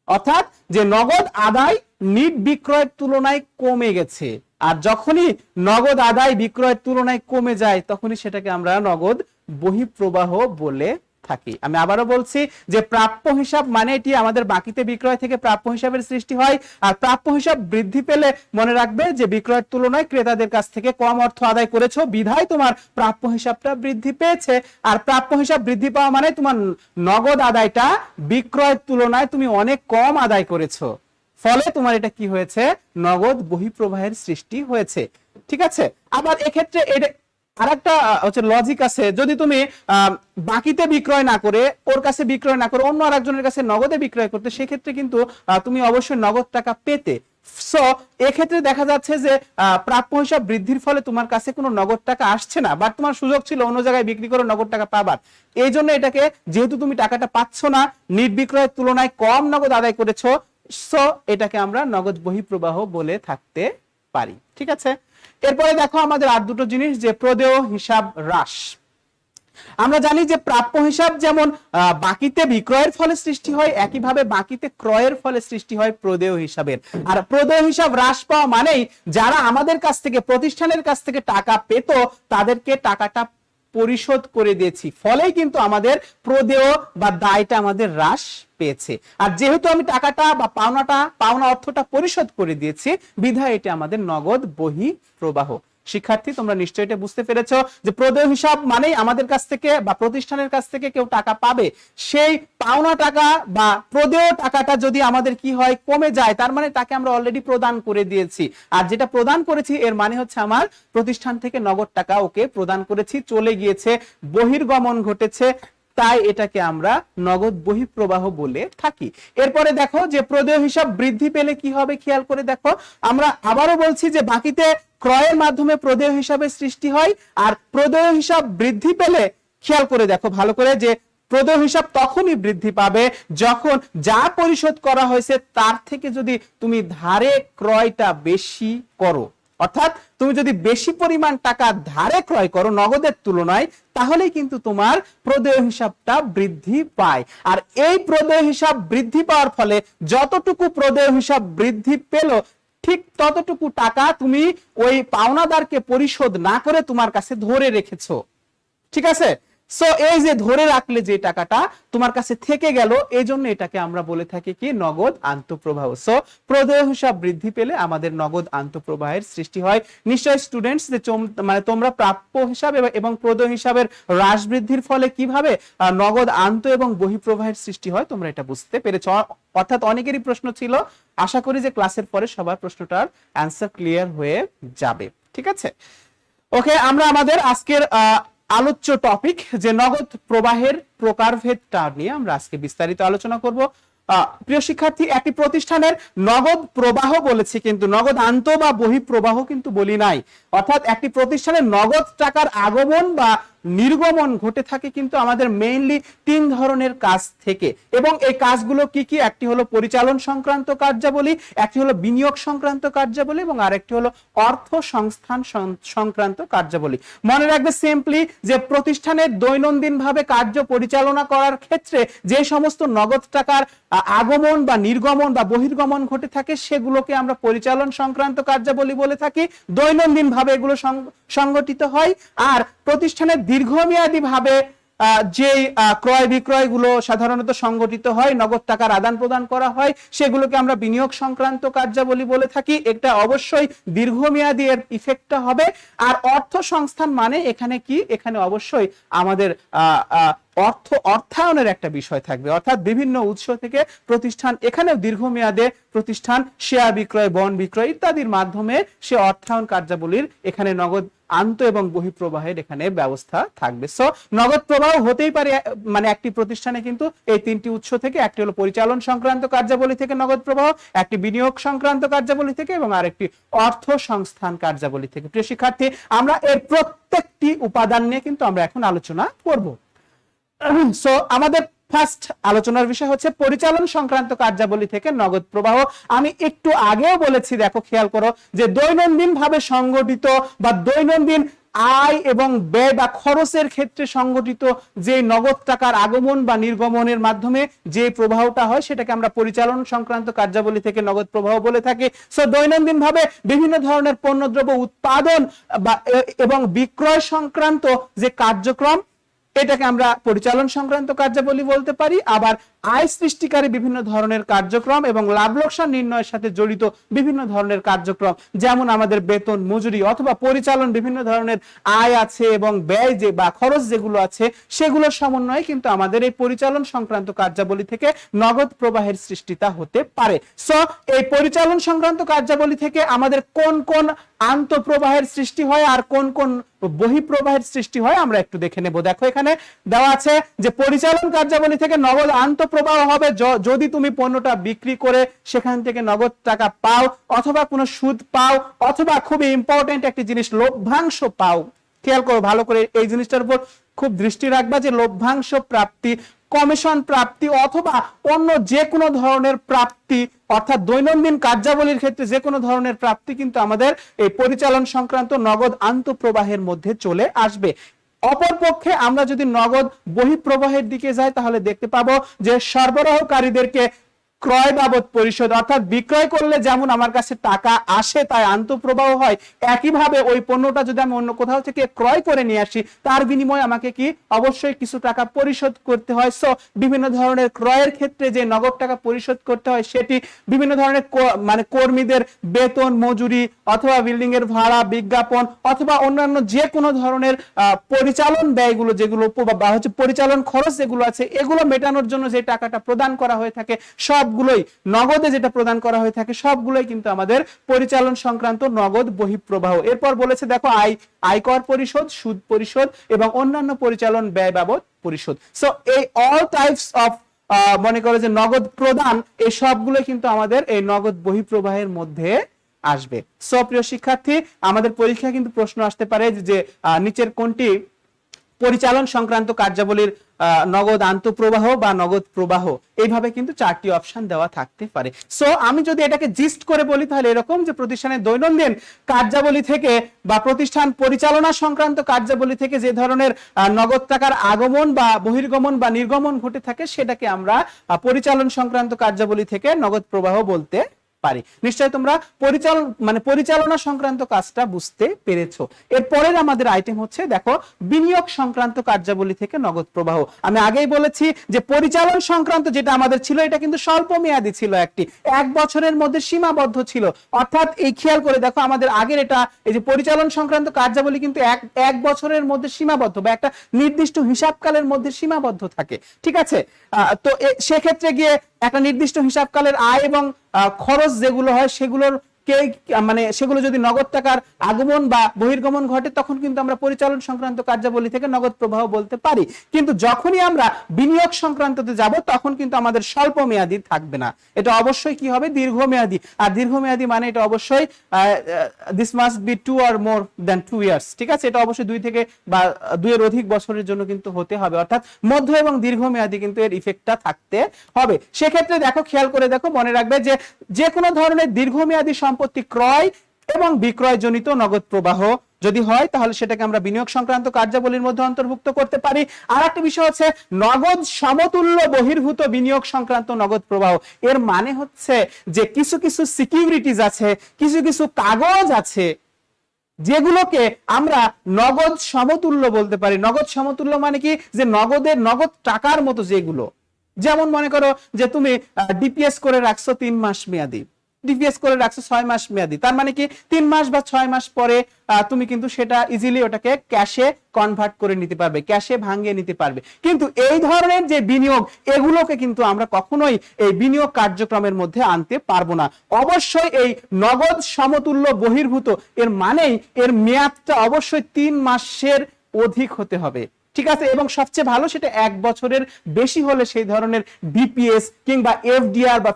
অর্থাৎ যে নগদ আদায় নিট বিক্রয়ের তুলনায় কমে গেছে, আর যখনই নগদ আদায় বিক্রয়ের তুলনায় কমে যায় তখনই সেটাকে আমরা নগদ বহিঃপ্রবাহ বলে থাকি। আমি আবারও বলছি যে প্রাপ্য হিসাব মানে এটি আমাদের বাকিতে বিক্রয় থেকে প্রাপ্য হিসাবের সৃষ্টি হয়, আর প্রাপ্য হিসাব বৃদ্ধি পেলে মনে রাখবে যে বিক্রয়ের তুলনায় ক্রেতাদের কাছ থেকে কম অর্থ আদায় করেছো বিধায় তোমার প্রাপ্য হিসাবটা বৃদ্ধি পেয়েছে। আর প্রাপ্য হিসাব বৃদ্ধি পাওয়া মানে তোমার নগদ আদায়টা বিক্রয়ের তুলনায় তুমি অনেক কম আদায় করেছো, ফলে তোমার এটা কি হয়েছে, নগদ বহিঃপ্রবাহের সৃষ্টি হয়েছে। ঠিক আছে, আবার এক্ষেত্রে আরেকটা হচ্ছে লজিক আছে, যদি তুমি বাকিতে বিক্রয় না করে ওর কাছে বিক্রয় না করে অন্য আরেকজনের কাছে নগদে বিক্রয় করতে, সেক্ষেত্রে কিন্তু তুমি অবশ্যই নগদ টাকা পেতে। সো এক্ষেত্রে দেখা যাচ্ছে যে প্রাপ্য হিসাব বৃদ্ধির ফলে তোমার কাছে কোনো নগদ টাকা আসছে না, বাট তোমার সুযোগ ছিল অন্য জায়গায় বিক্রি করে নগদ টাকা পাবার। এই জন্য এটাকে, যেহেতু তুমি টাকাটা পাচ্ছ না, নিট বিক্রয়ের তুলনায় কম নগদ আদায় করেছো, সো এটাকে আমরা নগদ বহিঃপ্রবাহ বলে থাকতে পারি। ঠিক আছে, এরপরে দেখো আমাদের আর দুটো জিনিস, যে প্রদেয় হিসাব হ্রাস। আমরা জানি যে প্রাপ্য হিসাব যেমন বাকিতে বিক্রয়ের ফলে সৃষ্টি হয়, একইভাবে বাকিতে ক্রয়ের ফলে সৃষ্টি হয় প্রদেয় হিসাবের। আর প্রদেয় হিসাব হ্রাস পাওয়া মানেই যারা আমাদের কাছ থেকে, প্রতিষ্ঠানের কাছ থেকে টাকা পেত তাদেরকে টাকাটা পরিশোধ করে দিয়েছি, ফলেই কিন্তু আমাদের প্রদেয় বা দায়টা আমাদের হ্রাস পেয়েছে। আর যেহেতু আমি টাকাটা বা পাওনা অর্থটা পরিশোধ করে দিয়েছি বিধায় এটা আমাদের নগদ বহিঃপ্রবাহ। শিক্ষার্থী, তোমরা নিশ্চয়ই এটা বুঝতে পেরেছো যে প্রদেয় হিসাব মানেই আমাদের কাছ থেকে বা প্রতিষ্ঠানের কাছ থেকে কেউ টাকা পাবে, সেই পাওনা টাকা বা প্রদেয় টাকাটা যদি আমাদের কি হয়, কমে যায়, তার মানে তাকে আমরা অলরেডি প্রদান করে দিয়েছি। আর যেটা প্রদান করেছি এর মানে হচ্ছে আমার প্রতিষ্ঠান থেকে নগদ টাকা ওকে প্রদান করেছি, চলে গিয়েছে, বহির্গমন ঘটেছে, তাই এটাকে আমরা নগদ বহিঃপ্রবাহ বলে থাকি। এরপরে দেখো যে প্রদেয় হিসাব বৃদ্ধি পেলে কি হবে, খেয়াল করে দেখো। আমরা আবারও বলছি যে বাকিতে ক্রয়ের মাধ্যমে প্রদেয় হিসাবের সৃষ্টি হয়, আর প্রদেয় হিসাব বৃদ্ধি পেলে খেয়াল করে দেখো ভালো করে, যে প্রদেয় হিসাব তখনই বৃদ্ধি পাবে যখন যা পরিশোধ করা হয়েছে তার থেকে যদি তুমি ধারে ক্রয়টা বেশি করো, অর্থাৎ তুমি যদি বেশি পরিমাণ টাকা ধারে ক্রয় করো নগদের তুলনায়, তাহলেই কিন্তু তোমার প্রদেয় হিসাবটা বৃদ্ধি পায়। আর এই প্রদেয় হিসাব বৃদ্ধি পাওয়ার ফলে যতটুকু প্রদেয় হিসাব বৃদ্ধি পেল, ঠিক ততটুকু টাকা তুমি ওই পাওনাদারকে পরিশোধ না করে তোমার কাছে ধরে রেখেছো। ঠিক আছে, সো এই যে ধরে রাখলে যে টাকাটা তোমার কাছে থেকে গেল, এই জন্য এটাকে আমরা বলে থাকি কি, নগদ আন্তঃপ্রবাহ। সো প্রদেয় হিসাব বৃদ্ধি পেলে আমাদের নগদ আন্তঃপ্রবাহের সৃষ্টি হয়। নিশ্চয় স্টুডেন্টস, যে মানে তোমরা প্রাপ্য হিসাব এবং প্রদেয় হিসাবের হ্রাস বৃদ্ধির ফলে কিভাবে নগদ আন্ত এবং বহিঃপ্রবাহের সৃষ্টি হয় তোমরা এটা বুঝতে পেরেছো। অর্থাৎ অনেকেরই প্রশ্ন ছিল, আশা করি যে ক্লাসের পরে সবার প্রশ্নটার অ্যান্সার ক্লিয়ার হয়ে যাবে। ঠিক আছে, ওকে, আমরা আমাদের আজকের আলোচ্য টপিক যে নগদ প্রবাহের প্রকারভেদটা নিয়ে আমরা আজকে বিস্তারিত আলোচনা করব। প্রিয় শিক্ষার্থী, একটি প্রতিষ্ঠানের নগদ প্রবাহ বলেছি, কিন্তু নগদ আন্ত বা বহিঃপ্রবাহ কিন্তু বলি নাই। অর্থাৎ একটি প্রতিষ্ঠানের নগদ টাকার আগমন বা নির্গমন ঘটে থাকে কিন্তু আমাদের মেইনলি তিন ধরনের কাজ থেকে, এবং এই কাজগুলো কি কি, একটি হলো পরিচালন সংক্রান্ত কার্যাবলী, একটি হলো বিনিয়োগ সংক্রান্ত কার্যাবলী, এবং আরেকটি হলো অর্থ সংস্থান সংক্রান্ত কার্যাবলী। মনে রাখবে সিম্পলি যে প্রতিষ্ঠানের দৈনন্দিন ভাবে কার্য পরিচালনা করার ক্ষেত্রে যে সমস্ত নগদ টাকার আগমন বা নির্গমন বা বহির্গমন ঘটে থাকে সেগুলোকে আমরা পরিচালন সংক্রান্ত কার্যাবলী বলে থাকি। দৈনন্দিন ভাবে এগুলো সংগঠিত হয়। আর প্রতিষ্ঠানের দীর্ঘমেয়াদী ভাবে যে ক্রয় বিক্রয় গুলো সাধারণত সংগঠিত হয়, নগদ টাকার আদান প্রদান করা হয়, সেগুলোকে আমরা বিনিয়োগ সংক্রান্ত কার্যাবলী বলে থাকি। এটা অবশ্যই দীর্ঘমেয়াদী এর ইফেক্টটা হবে। আর অর্থ সংস্থান মানে এখানে কি, এখানে অবশ্যই আমাদের অর্থায়নের একটা বিষয় থাকবে, অর্থাৎ বিভিন্ন উৎস থেকে প্রতিষ্ঠান, এখানেও দীর্ঘমেয়াদে প্রতিষ্ঠান শেয়ার বিক্রয়, বন্ড বিক্রয় ইত্যাদির মাধ্যমে সে অর্থায়ন কার্যাবলীর এখানে নগদ আন্ত এবং বহিঃপ্রবাহের এখানে ব্যবস্থা থাকবে। সো নগদ প্রবাহ হতেই পারে মানে একটি প্রতিষ্ঠানে কিন্তু এই তিনটি উৎস থেকে, একটি হলো পরিচালন সংক্রান্ত কার্যাবলী থেকে নগদ প্রবাহ, একটি বিনিয়োগ সংক্রান্ত কার্যাবলী থেকে, এবং আরেকটি অর্থ সংস্থান কার্যাবলী থেকে। প্রিয় শিক্ষার্থী, আমরা এর প্রত্যেকটি উপাদান নিয়ে কিন্তু আমরা এখন আলোচনা করব। সো আমাদের ফার্স্ট আলোচনার বিষয় হচ্ছে পরিচালন সংক্রান্ত কার্যাবলী থেকে নগদ প্রবাহ। আমি একটু আগেও বলেছি, দেখো খেয়াল করো, যে দৈনন্দিন ভাবে সংগঠিত বা দৈনন্দিন আয় এবং ব্যয় বা খরচের ক্ষেত্রে সংগঠিত যে নগদ টাকার আগমন বা নির্গমনের মাধ্যমে যে প্রবাহটা হয় সেটাকে আমরা পরিচালন সংক্রান্ত কার্যাবলী থেকে নগদ প্রবাহ বলে থাকি। সো দৈনন্দিন ভাবে বিভিন্ন ধরনের পণ্যদ্রব্য উৎপাদন বা এবং বিক্রয় সংক্রান্ত যে কার্যক্রম, এটাকে আমরা পরিচালন সংক্রান্ত কার্যাবলী বলতে পারি। আবার আয় সৃষ্টিকারী বিভিন্ন ধরনের কার্যক্রম এবং লাভ লোকসান নির্ণয়ের সাথে জড়িত বিভিন্ন ধরনের কার্যক্রম, যেমন আমাদের বেতন মজুরি অথবা পরিচালন, বিভিন্ন ধরনের আয় আছে এবং ব্যয় যে বা খরচ যেগুলো আছে সেগুলোর সমন্বয়ে কিন্তু আমাদের এই পরিচালন সংক্রান্ত কার্যাবলী থেকে নগদ প্রবাহের সৃষ্টিতা হতে পারে। সো এই পরিচালন সংক্রান্ত কার্যাবলী থেকে আমাদের কোন কোন আন্তঃপ্রবাহের সৃষ্টি হয় আর কোন কোন বহিঃপ্রবাহের সৃষ্টি হয় আমরা একটু দেখে নেব। দেখো এখানে দেওয়া আছে যে পরিচালন কার্যাবলী থেকে নগদ আন্তঃপ্রবাহ হবে যদি তুমি পণ্যটা বিক্রি করে সেখান থেকে নগদ টাকা পাও, অথবা কোনো সুদ পাও, অথবা খুবই ইম্পর্টেন্ট একটি জিনিস লভ্যাংশ পাও। খেয়াল করো ভালো করে, এই জিনিসটার উপর খুব দৃষ্টি রাখবা যে লভ্যাংশ প্রাপ্তি, কমিশন প্রাপ্তি অথবা অন্য যে কোনো ধরনের প্রাপ্তি, অর্থাৎ দৈনন্দিন কার্যাবলীর ক্ষেত্রে যে কোনো ধরনের প্রাপ্তি কিন্তু আমাদের এই পরিচালন সংক্রান্ত নগদ আন্তঃপ্রবাহের মধ্যে চলে আসবে। অপরপক্ষে আমরা যদি নগদ বহিঃপ্রবাহের দিকে যাই তাহলে দেখতে পাবো যে সরবরাহকারীদেরকে ক্রয় বাবদ পরিশোধ, অর্থাৎ বিক্রয় করলে যেমন আমার কাছে টাকা আসে তাই আন্তঃপ্রবাহ হয়, একইভাবে ওই পণ্যটা যদি আমি অন্য কোথাও থেকে ক্রয় করে নিয়ে আসি তার বিনিময়ে আমাকে কি অবশ্যই কিছু টাকা পরিশোধ করতে হয়। সো বিভিন্ন ধরনের ক্রয়ের ক্ষেত্রে যে নগদ টাকা পরিশোধ করতে হয় সেটি বিভিন্ন ধরনের মানে কর্মীদের বেতন মজুরি অথবা বিল্ডিং এর ভাড়া, বিজ্ঞাপন অথবা অন্যান্য যে কোনো ধরনের পরিচালন ব্যয়গুলো যেগুলো বা হচ্ছে পরিচালন খরচ যেগুলো আছে এগুলো মেটানোর জন্য যে টাকাটা প্রদান করা হয়ে থাকে সবগুলোই নগদে যেটা প্রদান করা হয়ে থাকে সবগুলোই কিন্তু আমাদের পরিচালন সংক্রান্ত নগদ বহিঃপ্রবাহ। এরপর বলেছে দেখো আয়কর পরিশোধ, সুদ পরিশোধ এবং অন্যান্য পরিচালন ব্যয় বাবদ পরিশোধ। সো এই অল টাইপস অফ মনে করো যে নগদ প্রদান, এই সবগুলোই কিন্তু আমাদের এই নগদ বহিঃপ্রবাহের মধ্যে আসবে। সো প্রিয় শিক্ষার্থী, আমাদের পরীক্ষায় কিন্তু প্রশ্ন আসতে পারে যে নিচের কোনটি পরিচালন সংক্রান্ত কার্যাবলীর নগদ আন্তঃপ্রবাহ বা নগদ প্রবাহ, এইভাবে কিন্তু চারটি অপশন দেওয়া থাকতে পারে। সো আমি যদি এটাকে জিস্ট করে বলি তাহলে এরকম যে প্রতিষ্ঠানের দৈনন্দিন কার্যাবলী থেকে বা প্রতিষ্ঠান পরিচালনা সংক্রান্ত কার্যাবলী থেকে যে ধরনের নগদ টাকার আগমন বা বহির্গমন বা নির্গমন ঘটে থাকে সেটাকে আমরা পরিচালন সংক্রান্ত কার্যাবলী থেকে নগদ প্রবাহ বলতে পারি। নিশ্চয়ই তোমরা পরিচালনা সংক্রান্ত কাজটা বুঝতে পেরেছো। এরপরের আমাদের আইটেম হচ্ছে দেখো বিনিয়োগ সংক্রান্ত কার্যাবলী থেকে নগদ প্রবাহ। আমি আগেই বলেছি যে পরিচালন সংক্রান্ত যেটা আমাদের ছিল এটা কিন্তু স্বল্প মেয়াদী ছিল, এক বছরের মধ্যে সীমাবদ্ধ ছিল। অর্থাৎ এই খেয়াল করে দেখো আমাদের আগের এটা এই যে পরিচালন সংক্রান্ত কার্যাবলী কিন্তু এক বছরের মধ্যে সীমাবদ্ধ বা একটা নির্দিষ্ট হিসাবকালের মধ্যে সীমাবদ্ধ থাকে, ঠিক আছে। তো সেক্ষেত্রে গিয়ে একটা নির্দিষ্ট হিসাবকালের আয় এবং খরচ যেগুলো হয় সেগুলোর সেগুলো যদি নগদ টাকার আগমন বা বহির্গমন ঘটে তখন কিন্তু আমরা পরিচালন সংক্রান্ত কার্যাবলী থেকে নগদ প্রবাহ বলতে পারি। কিন্তু যখনই আমরা বিনিয়োগ সংক্রান্ততে যাব তখন কিন্তু আমাদের স্বল্প মেয়াদী থাকবে না, এটা অবশ্যই কি হবে দীর্ঘমেয়াদী। আর দীর্ঘমেয়াদী মানে এটা অবশ্যই this must be 2 or more than 2 years, ঠিক আছে। এটা অবশ্যই 2 থেকে বা 2 এর অধিক বছরের জন্য কিন্তু হতে হবে, অর্থাৎ মধ্য এবং দীর্ঘমেয়াদী কিন্তু এর ইফেক্টটা থাকতে হবে। সেক্ষেত্রে দেখো খেয়াল করে দেখো, মনে রাখবে যে কোনো ধরনের দীর্ঘমেয়াদী সম্পত্তি ক্রয় এবং বিক্রয় জনিত নগদ প্রবাহ যদি হয় তাহলে সেটাকে আমরা বিনিয়োগ সংক্রান্ত কার্যাবলীর মধ্যে অন্তর্ভুক্ত করতে পারি। আর একটা বিষয় হচ্ছে নগদ সমতুল্য বহির্ভূত বিনিয়োগ সংক্রান্ত নগদ প্রবাহ। এর মানে হচ্ছে যে কিছু কিছু সিকিউরিটিজ আছে, কিছু কিছু কাগজ আছে যেগুলোকে আমরা নগদ সমতুল্য বলতে পারি। নগদ সমতুল্য মানে কি, যে নগদ টাকার মতো যেগুলো, যেমন মনে করো যে তুমি ডিপিএস করে রাখছো 3 মাস মেয়াদি, ডিপিএস করে রাখছো 6 মাস মেয়াদি, তার মানে কি 3 মাস বা 6 মাস পরে তুমি কিন্তু সেটা ইজিলি ওটাকে ক্যাশে কনভার্ট করে নিতে পারবে, ক্যাশে ভাঙিয়ে নিতে পারবে। কিন্তু এই ধরনের যে বিনিয়োগ এগুলোকে কিন্তু আমরা কখনোই এই বিনিয়োগ কার্যক্রমের মধ্যে আনতে পারবো না। অবশ্যই এই নগদ সমতুল্য বহির্ভূত এর মানেই এর মেয়াদটা অবশ্যই 3 মাসের অধিক হতে হবে, ঠিক আছে, এবং সবচেয়ে ভালো সেটা 1 বছরের বেশি হলে সেই ধরনের ডিপিএস কিংবা এফডিআর বা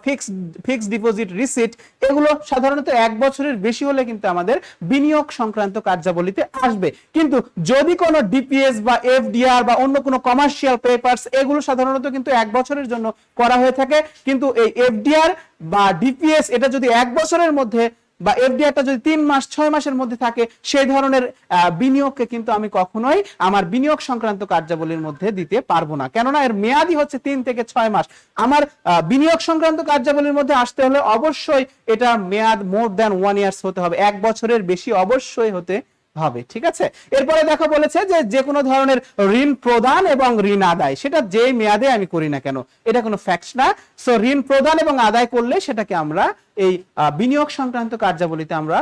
ফিক্সড ডিপোজিট রিসিট, এগুলো সাধারণত 1 বছরের বেশি হলে কিন্তু আমাদের বিনিয়োগ সংক্রান্ত কার্যাবলীতে আসবে। কিন্তু যদি কোনো ডিপিএস বা এফডিআর বা অন্য কোনো কমার্শিয়াল পেপারস, এগুলো সাধারণত কিন্তু 1 বছরের জন্য করা হয়ে থাকে। কিন্তু এই এফডিআর বা ডিপিএস এটা যদি 1 বছরের মধ্যে বা এফডিআরটা যদি 3 মাস 6 মাসের মধ্যে থাকে, সেই ধরনের বিনিয়োগকে কিন্তু আমি কখনোই আমার বিনিয়োগ সংক্রান্ত কার্যাবলীর মধ্যে দিতে পারবো না, কেননা এর মেয়াদই হচ্ছে 3 থেকে 6 মাস। আমার বিনিয়োগ সংক্রান্ত কার্যাবলীর মধ্যে আসতে হলে অবশ্যই এটা মেয়াদ মোর দ্যান 1 ইয়ার্স হতে হবে, 1 বছরের বেশি অবশ্যই হতে হবে। ঠিক আছে, এরপরে দেখো বলেছে যে যে কোনো ধরনের ঋণ প্রদান এবং ঋণ আদায়, সেটা যে মেয়াদে আমি করি না কেন, এটা কোনো ফ্যাক্ট না। সো ঋণ প্রদান এবং আদায় করলে সেটাকে আমরা এই বিনিয়োগ সংক্রান্ত কার্যাবলীতে আমরা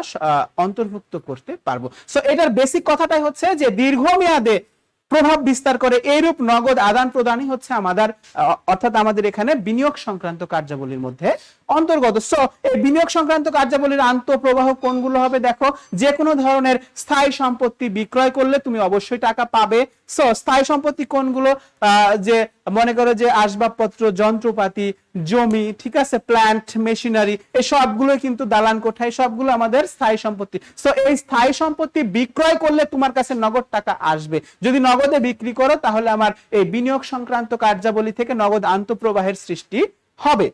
অন্তর্ভুক্ত করতে পারবো। সো এটার বেসিক কথাটাই হচ্ছে যে দীর্ঘমেয়াদে প্রভাব বিস্তার করে এইরূপ নগদ আদান প্রদানই হচ্ছে আমাদের অর্থাৎ আমাদের এখানে বিনিয়োগ সংক্রান্ত কার্যাবলীর মধ্যে অন্তর্গত। সো এই বিনিয়োগ সংক্রান্ত কার্যাবলীর আন্তঃপ্রবাহ কোনগুলো হবে দেখো, যে কোনো ধরনের স্থায়ী সম্পত্তি বিক্রয় করলে তুমি অবশ্যই টাকা পাবে। সো স্থায়ী সম্পত্তি কোনগুলো, যে মনে করো যে আসবাবপত্র, যন্ত্রপাতি, জমি, ঠিক আছে, প্ল্যান্ট, মেশিনারি, এই সবগুলো কিন্তু দালান কোঠা, সবগুলো আমাদের স্থায়ী সম্পত্তি। সো এই স্থায়ী সম্পত্তি বিক্রয় করলে তোমার কাছে নগদ টাকা আসবে। যদি নগদে বিক্রি করো তাহলে আমার এই বিনিয়োগ সংক্রান্ত কার্যাবলী থেকে নগদ আন্তঃপ্রবাহের সৃষ্টি হবে।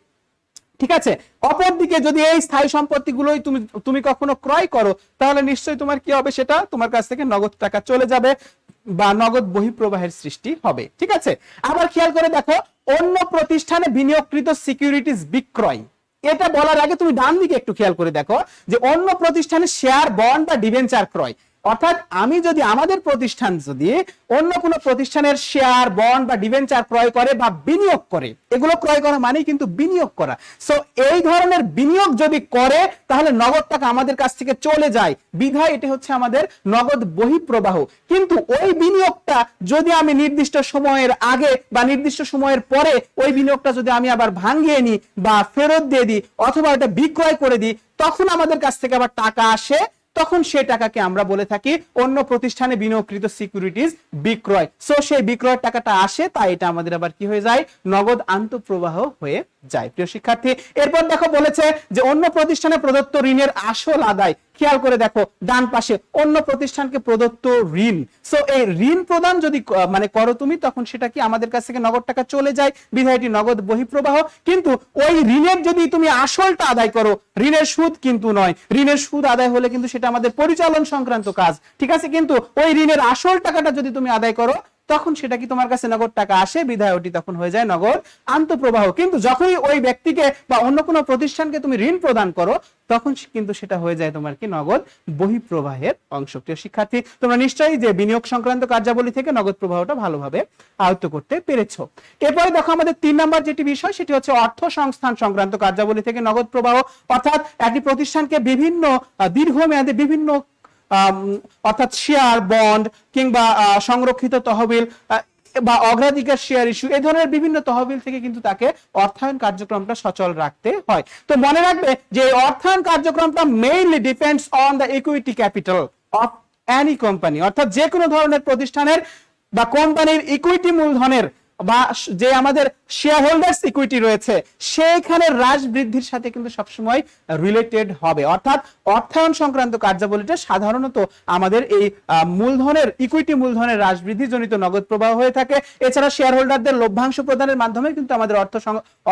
ঠিক আছে, অপরদিকে যদি এই স্থায়ী সম্পত্তিগুলোই তুমি কখনো ক্রয় করো, তাহলে নিশ্চয়ই তোমার কি হবে, সেটা তোমার কাছ থেকে নগদ টাকা চলে যাবে বা নগদ বহিঃপ্রবাহের সৃষ্টি হবে। ঠিক আছে, আবার খেয়াল করে দেখো, অন্য প্রতিষ্ঠানে বিনিয়োগকৃত সিকিউরিটিজ বিক্রয়, এটা বলার আগে তুমি ডান দিকে একটু খেয়াল করে দেখো যে অন্য প্রতিষ্ঠানে শেয়ার, বন্ড বা ডিবেঞ্চার ক্রয়, অর্থাৎ আমি যদি আমাদের প্রতিষ্ঠান যদি অন্য কোনো প্রতিষ্ঠানের শেয়ার, বন্ড বা ডিবেঞ্চার ক্রয় করে বা বিনিয়োগ করে, এগুলো ক্রয় করা মানেই কিন্তু বিনিয়োগ করা। সো এই ধরনের বিনিয়োগ যদি করে তাহলে নগদ টাকা আমাদের কাছ থেকে চলে যায়, বিধায় এটা হচ্ছে আমাদের নগদ বহিঃপ্রবাহ। কিন্তু ওই বিনিয়োগটা যদি আমি নির্দিষ্ট সময়ের আগে বা নির্দিষ্ট সময়ের পরে ওই বিনিয়োগটা যদি আমি আবার ভাঙিয়ে নিই বা ফেরত দিয়ে দিই অথবা এটা বিক্রয় করে দিই, তখন আমাদের কাছ থেকে আবার টাকা আসে, তখন সেই টাকাকে আমরা বলে থাকি অন্য প্রতিষ্ঠানে বিনিয়োগকৃত সিকিউরিটিজ বিক্রয়। সো সেই বিক্রয়ের টাকাটা আসে, তাই এটা আমাদের আবার কি হয়ে যায়, নগদ আন্তঃপ্রবাহ হয়ে যায়। প্রিয় শিক্ষার্থী, এরপর দেখো বলেছে যে অন্য প্রতিষ্ঠানে প্রদত্ত ঋণের আসল আদায়। খেয়াল করে দেখো ডান পাশে অন্য প্রতিষ্ঠানকে প্রদত্ত ঋণ। সো এই ঋণ প্রদান যদি মানে করো তুমি, তখন সেটা কি আমাদের কাছ থেকে নগদ টাকা চলে যায়, বিধায়টি নগদ বহিঃপ্রবাহ। কিন্তু ওই ঋণের যদি তুমি আসলটা আদায় করো, ঋণের সুদ কিন্তু নয়, ঋণের সুদ আদায় হলে কিন্তু সেটা আমাদের পরিচালন সংক্রান্ত কাজ। ঠিক আছে, কিন্তু ওই ঋণের আসল টাকাটা যদি তুমি আদায় করো, তখন সেটা কি তোমার কাছে নগদ টাকা আসে, বিধায় ওটি তখন হয়ে যায় নগদ আন্তঃপ্রবাহ। কিন্তু যখনই ওই ব্যক্তিকে বা অন্য কোনো প্রতিষ্ঠানকে তুমি ঋণ প্রদান করো, তখন কিন্তু সেটা হয়ে যায় তোমার কি নগদ বহিঃপ্রবাহের অংশ। প্রিয় শিক্ষার্থী, তোমরা নিশ্চয়ই যে বিনিয়োগ সংক্রান্ত কার্যাবলী থেকে নগদ প্রবাহটা ভালোভাবে আয়ত্ত করতে পেরেছো। এরপরে দেখো আমাদের 3 নাম্বার যেটি বিষয়, সেটি হচ্ছে অর্থ সংস্থান সংক্রান্ত কার্যাবলী থেকে নগদ প্রবাহ। অর্থাৎ একটি প্রতিষ্ঠানকে বিভিন্ন দীর্ঘমেয়াদে বিভিন্ন অর্থাৎ শেয়ার, বন্ড কিংবা সংরক্ষিত তহবিল বা অগ্রাধিকার শেয়ার ইস্যু, এই ধরনের বিভিন্ন তহবিল থেকে কিন্তু তাকে অর্থায়ন কার্যক্রমটা সচল রাখতে হয়। তো মনে রাখবে যে অর্থায়ন কার্যক্রমটা mainly depends on the equity capital of any company, অর্থাৎ যে কোনো ধরনের প্রতিষ্ঠানের বা কোম্পানির ইকুইটি মূলধনের বা যে আমাদের শেয়ার হোল্ডার্স ইকুইটি রয়েছে, সেইখানে হ্রাস বৃদ্ধির সাথে কিন্তু সবসময় রিলেটেড হবে। অর্থাৎ অর্থায়ন সংক্রান্ত কার্যাবলীটা সাধারণত আমাদের এই মূলধনের ইকুইটি মূলধনের হ্রাস বৃদ্ধি জনিত নগদ প্রবাহ হয়ে থাকে। এছাড়া শেয়ার হোল্ডারদের লভ্যাংশ প্রদানের মাধ্যমে কিন্তু আমাদের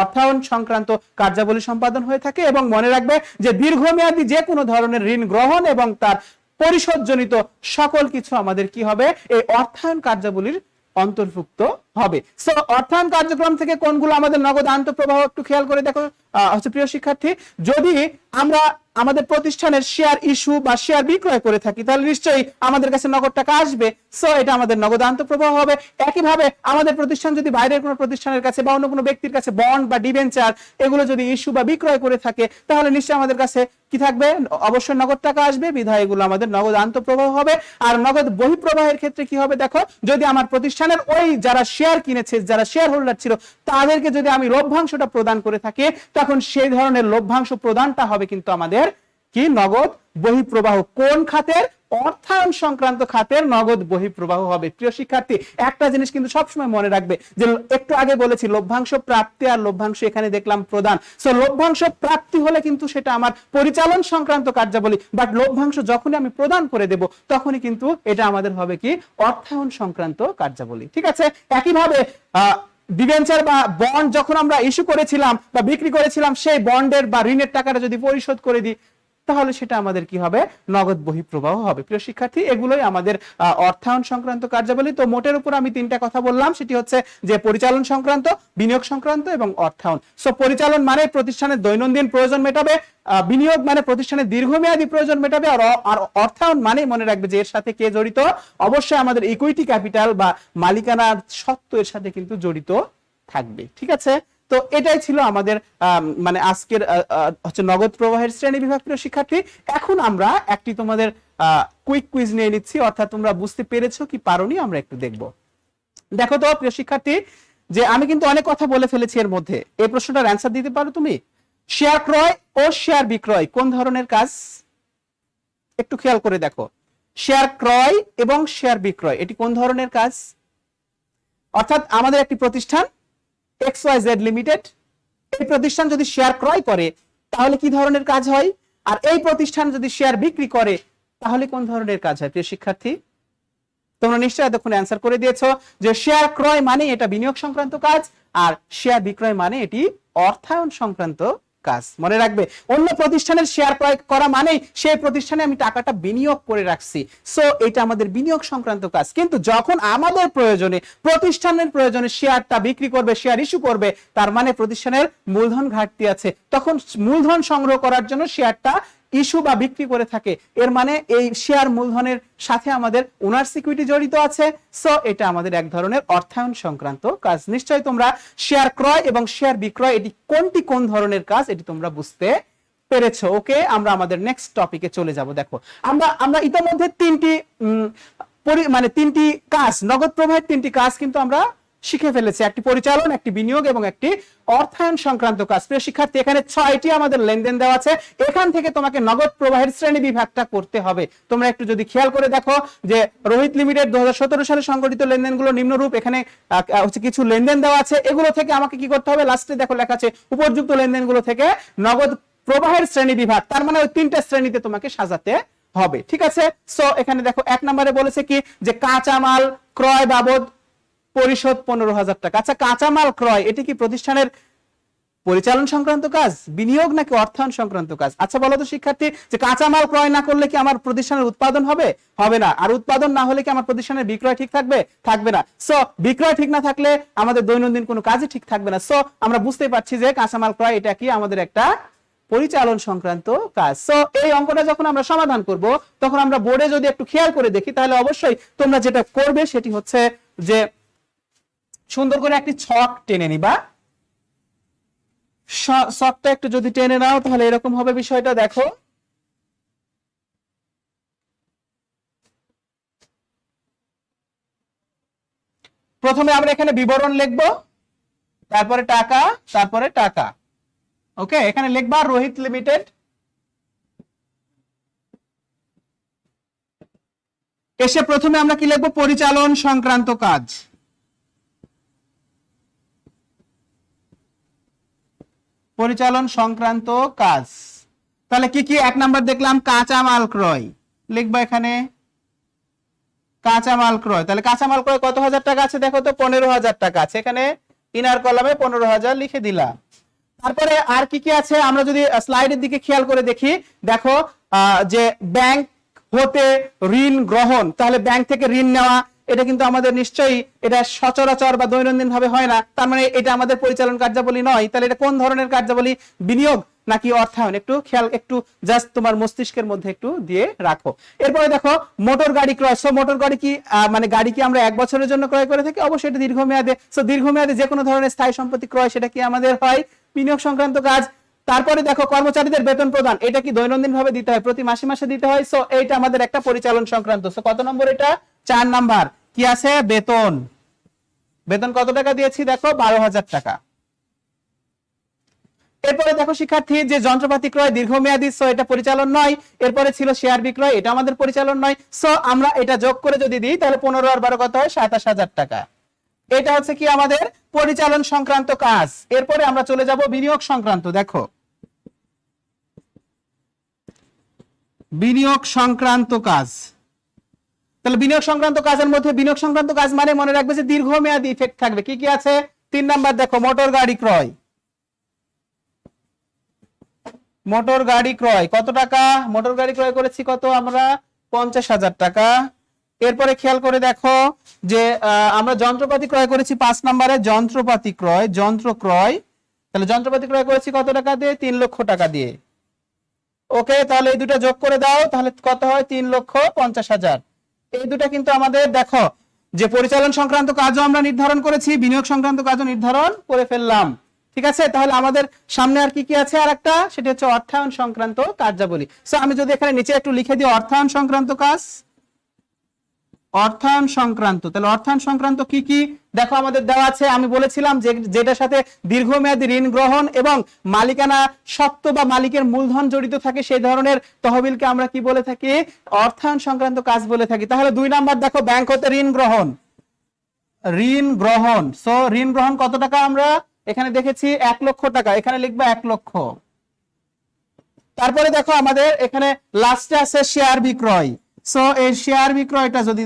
অর্থায়ন সংক্রান্ত কার্যাবলী সম্পাদন হয়ে থাকে। এবং মনে রাখবে যে দীর্ঘমেয়াদী যে কোনো ধরনের ঋণ গ্রহণ এবং তার পরিশোধ জনিত সকল কিছু আমাদের কি হবে, এই অর্থায়ন কার্যাবলীর অন্তর্ভুক্ত হবে। সো অর্থায়ন কার্যক্রম থেকে কোনগুলো আমাদের নগদ আন্তঃপ্রবাহ একটু খেয়াল করে দেখো। হচ্ছে প্রিয় শিক্ষার্থী, যদি আমরা আমাদের প্রতিষ্ঠানের শেয়ার ইস্যু বা শেয়ার বিক্রয় করে থাকি, তাহলে নিশ্চয়ই আমাদের কাছে নগদ টাকা আসবে। সো এটা আমাদের নগদ আন্তঃপ্রবাহ হবে। একইভাবে আমাদের প্রতিষ্ঠান যদি বাইরের কোনো প্রতিষ্ঠানের কাছে বা অন্য কোনো ব্যক্তির কাছে বন্ড বা ডিবেঞ্চার এগুলো যদি ইস্যু বা বিক্রয় করে থাকে, তাহলে নিশ্চয়ই আমাদের কাছে কি থাকবে, অবশ্যই নগদ টাকা আসবে, বিধায় এগুলো আমাদের নগদ আন্তঃপ্রবাহ হবে। আর নগদ বহিঃপ্রবাহের ক্ষেত্রে কি হবে দেখো, যদি আমার প্রতিষ্ঠানের ওই যারা শেয়ার কিনেছে, যারা শেয়ার হোল্ডার ছিল, তাদেরকে যদি আমি লভ্যাংশটা প্রদান করে থাকি, তখন সেই ধরনের লভ্যাংশ প্রদানটা হবে কিন্তু আমাদের কি নগদ বহিঃপ্রবাহ। কোন খাতের? অর্থায়ন সংক্রান্ত খাতের নগদ বহিঃপ্রবাহ হবে। প্রিয় শিক্ষার্থী, একটা জিনিস কিন্তু সবসময় মনে রাখবে যে একটু আগে বলেছি লভ্যাংশ প্রাপ্তি আর লভ্যাংশ এখানে দেখলাম প্রদান। সো লভ্যাংশ প্রাপ্তি হলে কিন্তু সেটা আমার পরিচালন সংক্রান্ত কার্যাবলী, বাট লভ্যাংশ যখনই আমি প্রদান করে দেব তখনই কিন্তু এটা আমাদের হবে কি অর্থায়ন সংক্রান্ত কার্যাবলী। ঠিক আছে, একইভাবে ডিবেঞ্চার বা বন্ড যখন আমরা ইস্যু করেছিলাম বা বিক্রি করেছিলাম, সেই বন্ডের বা ঋণের টাকাটা যদি পরিশোধ করে দিই তাহলে সেটা আমাদের কি হবে? নগদ বহিঃপ্রবাহ হবে। প্রিয় শিক্ষার্থী, এগুলোই আমাদের অর্থায়ন সংক্রান্ত কার্যাবলী। তো মোটের উপর আমি তিনটা কথা বললাম, সেটি হচ্ছে যে পরিচালন সংক্রান্ত, বিনিয়োগ সংক্রান্ত এবং অর্থায়ন। সো পরিচালন মানে প্রতিষ্ঠানের দৈনন্দিন প্রয়োজন মেটাবে, বিনিয়োগ মানে প্রতিষ্ঠানের দীর্ঘমেয়াদী প্রয়োজন মেটাবে, আর অর্থায়ন মানে মনে রাখবে যে এর সাথে কে জড়িত? অবশ্যই আমাদের ইকুইটি ক্যাপিটাল বা মালিকানার সত্ত্ব এর সাথে কিন্তু জড়িত থাকবে। ঠিক আছে, তো এটাই ছিল আমাদের মানে আজকের হচ্ছে নগদ প্রবাহের শ্রেণী বিভাগ। প্রিয় শিক্ষার্থী, এখন আমরা একটি তোমাদের কুইক কুইজ নিয়ে নিচ্ছি, অর্থাৎ তোমরা বুঝতে পেরেছো কি পারোনি আমরা একটু দেখব। দেখো তো প্রিয় শিক্ষার্থী, যে আমি কিন্তু অনেক কথা বলে ফেলেছি এর মধ্যে, এই প্রশ্নটার অ্যান্সার দিতে পারো তুমি? শেয়ার ক্রয় ও শেয়ার বিক্রয় কোন ধরনের কাজ? একটু খেয়াল করে দেখো, শেয়ার ক্রয় এবং শেয়ার বিক্রয় এটি কোন ধরনের কাজ? অর্থাৎ আমাদের একটি প্রতিষ্ঠান XYZ লিমিটেড, এই প্রতিষ্ঠান যদি শেয়ার ক্রয় করে তাহলে কি ধরনের কাজ হয়, আর এই প্রতিষ্ঠান যদি শেয়ার বিক্রি করে তাহলে কোন ধরনের কাজ হয়? প্রিয় শিক্ষার্থী, তোমরা নিশ্চয়ই এতক্ষণ অ্যান্সার করে দিয়েছো যে শেয়ার ক্রয় মানে এটা বিনিয়োগ সংক্রান্ত কাজ, আর শেয়ার বিক্রয় মানে এটি অর্থায়ন সংক্রান্ত কাজ। মনে রাখবে, অন্য প্রতিষ্ঠানের শেয়ার ক্রয় করা মানে সেই প্রতিষ্ঠানে আমি টাকাটা বিনিয়োগ করে রাখছি, সো এটা আমাদের বিনিয়োগ সংক্রান্ত কাজ। কিন্তু যখন আমাদের প্রয়োজনে, প্রতিষ্ঠানের প্রয়োজনে শেয়ারটা বিক্রি করবে, শেয়ার ইস্যু করবে, তার মানে প্রতিষ্ঠানের মূলধন ঘাটতি আছে, তখন মূলধন সংগ্রহ করার জন্য শেয়ারটা ইস্যু বা বিক্রি করে থাকে। এর মানে এই শেয়ার মূলধনের সাথে আমাদের ওনার সিকিউরিটি জড়িত আছে, সো এটা আমাদের এক ধরনের অর্থায়ন সংক্রান্ত কাজ। নিশ্চয়ই তোমরা শেয়ার ক্রয় এবং শেয়ার বিক্রয় এটি কোনটি কোন ধরনের কাজ এটি তোমরা বুঝতে পেরেছো। ওকে, আমরা আমাদের নেক্সট টপিকে চলে যাব। দেখো, আমরা ইতিমধ্যে তিনটি কাজ, নগদ প্রবাহের তিনটি কাজ কিন্তু আমরা শিখে ফেলেছি, একটি পরিচালন, একটি বিনিয়োগ এবং একটি অর্থায়ন সংক্রান্ত কাজ। প্রিয় শিক্ষার্থী, এখানে 6টি আমাদের লেনদেন দেওয়া আছে, এখান থেকে তোমাকে নগদ প্রবাহের শ্রেণী বিভাগটা করতে হবে। তোমরা একটু যদি খেয়াল করে দেখো যে রোহিত লিমিটেড 2017 সালে সংগঠিত লেনদেনগুলো নিম্নরূপ, এখানে হচ্ছে কিছু লেনদেন দেওয়া আছে, এগুলো থেকে আমাকে কি করতে হবে? লাস্টে দেখো লেখা আছে উপযুক্ত লেনদেনগুলো থেকে নগদ প্রবাহের শ্রেণী বিভাগ, তার মানে ওই তিনটা শ্রেণীতে তোমাকে সাজাতে হবে। ঠিক আছে, সো এখানে দেখো 1 নম্বরে বলেছে কি যে কাঁচামাল ক্রয় বাবদ পরিশোধ 15,000 টাকা। আচ্ছা, কাঁচামাল ক্রয় এটি কি প্রতিষ্ঠানের পরিচালন সংক্রান্ত কাজ, বিনিয়োগ নাকি অর্থায়ন সংক্রান্ত কাজ? আচ্ছা বলো তো শিক্ষার্থী, যে কাঁচামাল ক্রয় না করলে কি আমার প্রতিষ্ঠানের উৎপাদন হবে? হবে না। আর উৎপাদন না হলে কি আমার প্রতিষ্ঠানের বিক্রয় ঠিক থাকবে? থাকবে না। সো বিক্রয় ঠিক না থাকলে আমাদের দৈনন্দিন কোনো কাজই ঠিক থাকবে না। সো আমরা বুঝতেই পারছি যে কাঁচামাল ক্রয় এটা কি আমাদের একটা পরিচালন সংক্রান্ত কাজ। সো এই অঙ্কটা যখন আমরা সমাধান করব তখন আমরা বোর্ডে যদি একটু খেয়াল করে দেখি তাহলে অবশ্যই তোমরা যেটা করবে সেটি হচ্ছে যে সুন্দর করে একটি ছক টেনে নিবা। ছকটা একটু যদি টেনে নাও তাহলে এরকম হবে বিষয়টা। দেখো, প্রথমে আমরা এখানে বিবরণ লিখব, তারপরে টাকা, তারপরে টাকা। ওকে, এখানে লিখবা রোহিত লিমিটেড, এসে প্রথমে আমরা কি লিখবো? পরিচালন সংক্রান্ত কাজ। পরিচালন সংক্রান্ত কাজ, তাহলে কি কি? 1 নাম্বার দেখলাম কাঁচামাল ক্রয়, লিখবা এখানে কাঁচামাল ক্রয়। তাহলে কাঁচামাল ক্রয় কত হাজার টাকা আছে? দেখো তো 15,000 টাকা আছে, এখানে ইনার কলামে 15,000 লিখে দিলাম। তারপরে আর কি কি আছে আমরা যদি স্লাইডের দিকে খেয়াল করে দেখি, দেখো যে ব্যাংক হতে ঋণ গ্রহণ, তাহলে ব্যাংক থেকে ঋণ নেওয়া এটা কিন্তু আমাদের নিশ্চয়ই এটা সচরাচর বা দৈনন্দিন ভাবে হয় না, তার মানে এটা আমাদের পরিচালন কার্যাবলী নয়। তাহলে এটা কোন ধরনের কার্যাবলী? বিনিয়োগ নাকি অর্থায়ন? একটু খেয়াল, একটু জাস্ট তোমার মস্তিষ্কের মধ্যে একটু দিয়ে রাখো। এরপরে দেখো মোটর গাড়ি ক্রয়। সো মোটর গাড়ি কি মানে গাড়ি কি আমরা 1 বছরের জন্য ক্রয় করে থাকি? অবশ্যই এটা দীর্ঘমেয়াদে। সো দীর্ঘমেয়াদে যে কোনো ধরনের স্থায়ী সম্পত্তি ক্রয় সেটা কি আমাদের হয় বিনিয়োগ সংক্রান্ত কাজ। তারপরে দেখো কর্মচারীদের বেতন প্রদান, এটা কি দৈনন্দিন ভাবে দিতে হয়? প্রতি মাসে মাসে দিতে হয়। সো এইটা আমাদের একটা পরিচালন সংক্রান্ত। সো কত নম্বর এটা? 4 নাম্বার। কি আছে? বেতন। বেতন কত টাকা দিয়েছি? দেখো 12,000 টাকা। এরপরে দেখো শিক্ষার্থী যে যন্ত্রপাতি ক্রয় দীর্ঘমেয়াদী, সো এটা পরিচালন নয়। এরপরে ছিল শেয়ার বিক্রয়, এটা আমাদের পরিচালন নয়। সো আমরা এটা যোগ করে যদি দিই তাহলে 15 আর 12 কত হয়? 27,000 টাকা। এটা হচ্ছে কি আমাদের পরিচালন সংক্রান্ত কাজ। এরপরে আমরা চলে যাব বিনিয়োগ সংক্রান্ত। দেখো বিনিয়োগ সংক্রান্ত কাজ, তাহলে বিনিয়োগ সংক্রান্ত কাজের মধ্যে বিনিয়োগ সংক্রান্ত কাজ মানে মনে রাখবে যে দীর্ঘমেয়াদী ইফেক্ট থাকবে। কি কি আছে? 3 নাম্বার দেখো মোটর গাড়ি ক্রয়। মোটর গাড়ি ক্রয় কত টাকা? মোটর গাড়ি ক্রয় করেছি কত আমরা? 50,000 টাকা। এরপরে খেয়াল করে দেখো যে আমরা যন্ত্রপাতি ক্রয় করেছি 5 নম্বরে, যন্ত্রপাতি ক্রয়, যন্ত্র ক্রয়। তাহলে যন্ত্রপাতি ক্রয় করেছি কত টাকা দিয়ে? 3 লক্ষ টাকা দিয়ে। ওকে, তাহলে এই দুটো যোগ করে দাও, তাহলে কত হয়? 3,50,000। এই দুটো কিন্তু আমাদের দেখো যে পরিচালন সংক্রান্ত কাজও আমরা নির্ধারণ করেছি, বিনিয়োগ সংক্রান্ত কাজও নির্ধারণ করে ফেললাম। ঠিক আছে, তাহলে আমাদের সামনে আর কি কি আছে? আর একটা, সেটা হচ্ছে অর্থায়ন সংক্রান্ত কার্যাবলী। সো আমি যদি এখানে নিচে একটু লিখে দিই অর্থায়ন সংক্রান্ত কাজ, অর্থায়ন সংক্রান্ত, তাহলে অর্থায়ন সংক্রান্ত কি কি দেখো আমাদের দেওয়া আছে। আমি বলেছিলাম যে যেটার সাথে দীর্ঘমেয়াদী ঋণ গ্রহণ এবং মালিকানা সত্ত্ব বা মালিকের মূলধন জড়িত থাকে সেই ধরনের তহবিলকে আমরা কি বলে থাকি? অর্থায়ন সংক্রান্ত কাজ বলে থাকি। তাহলে 2 নাম্বার দেখো ব্যাংক হতে ঋণ গ্রহণ, ঋণ গ্রহণ। সো ঋণ গ্রহণ কত টাকা আমরা এখানে দেখেছি? 1 লক্ষ টাকা, এখানে লিখবে 1 লক্ষ। তারপরে দেখো আমাদের এখানে লাস্টে আছে শেয়ার বিক্রয়। সো এই শেয়ার বিক্রয়টা যদি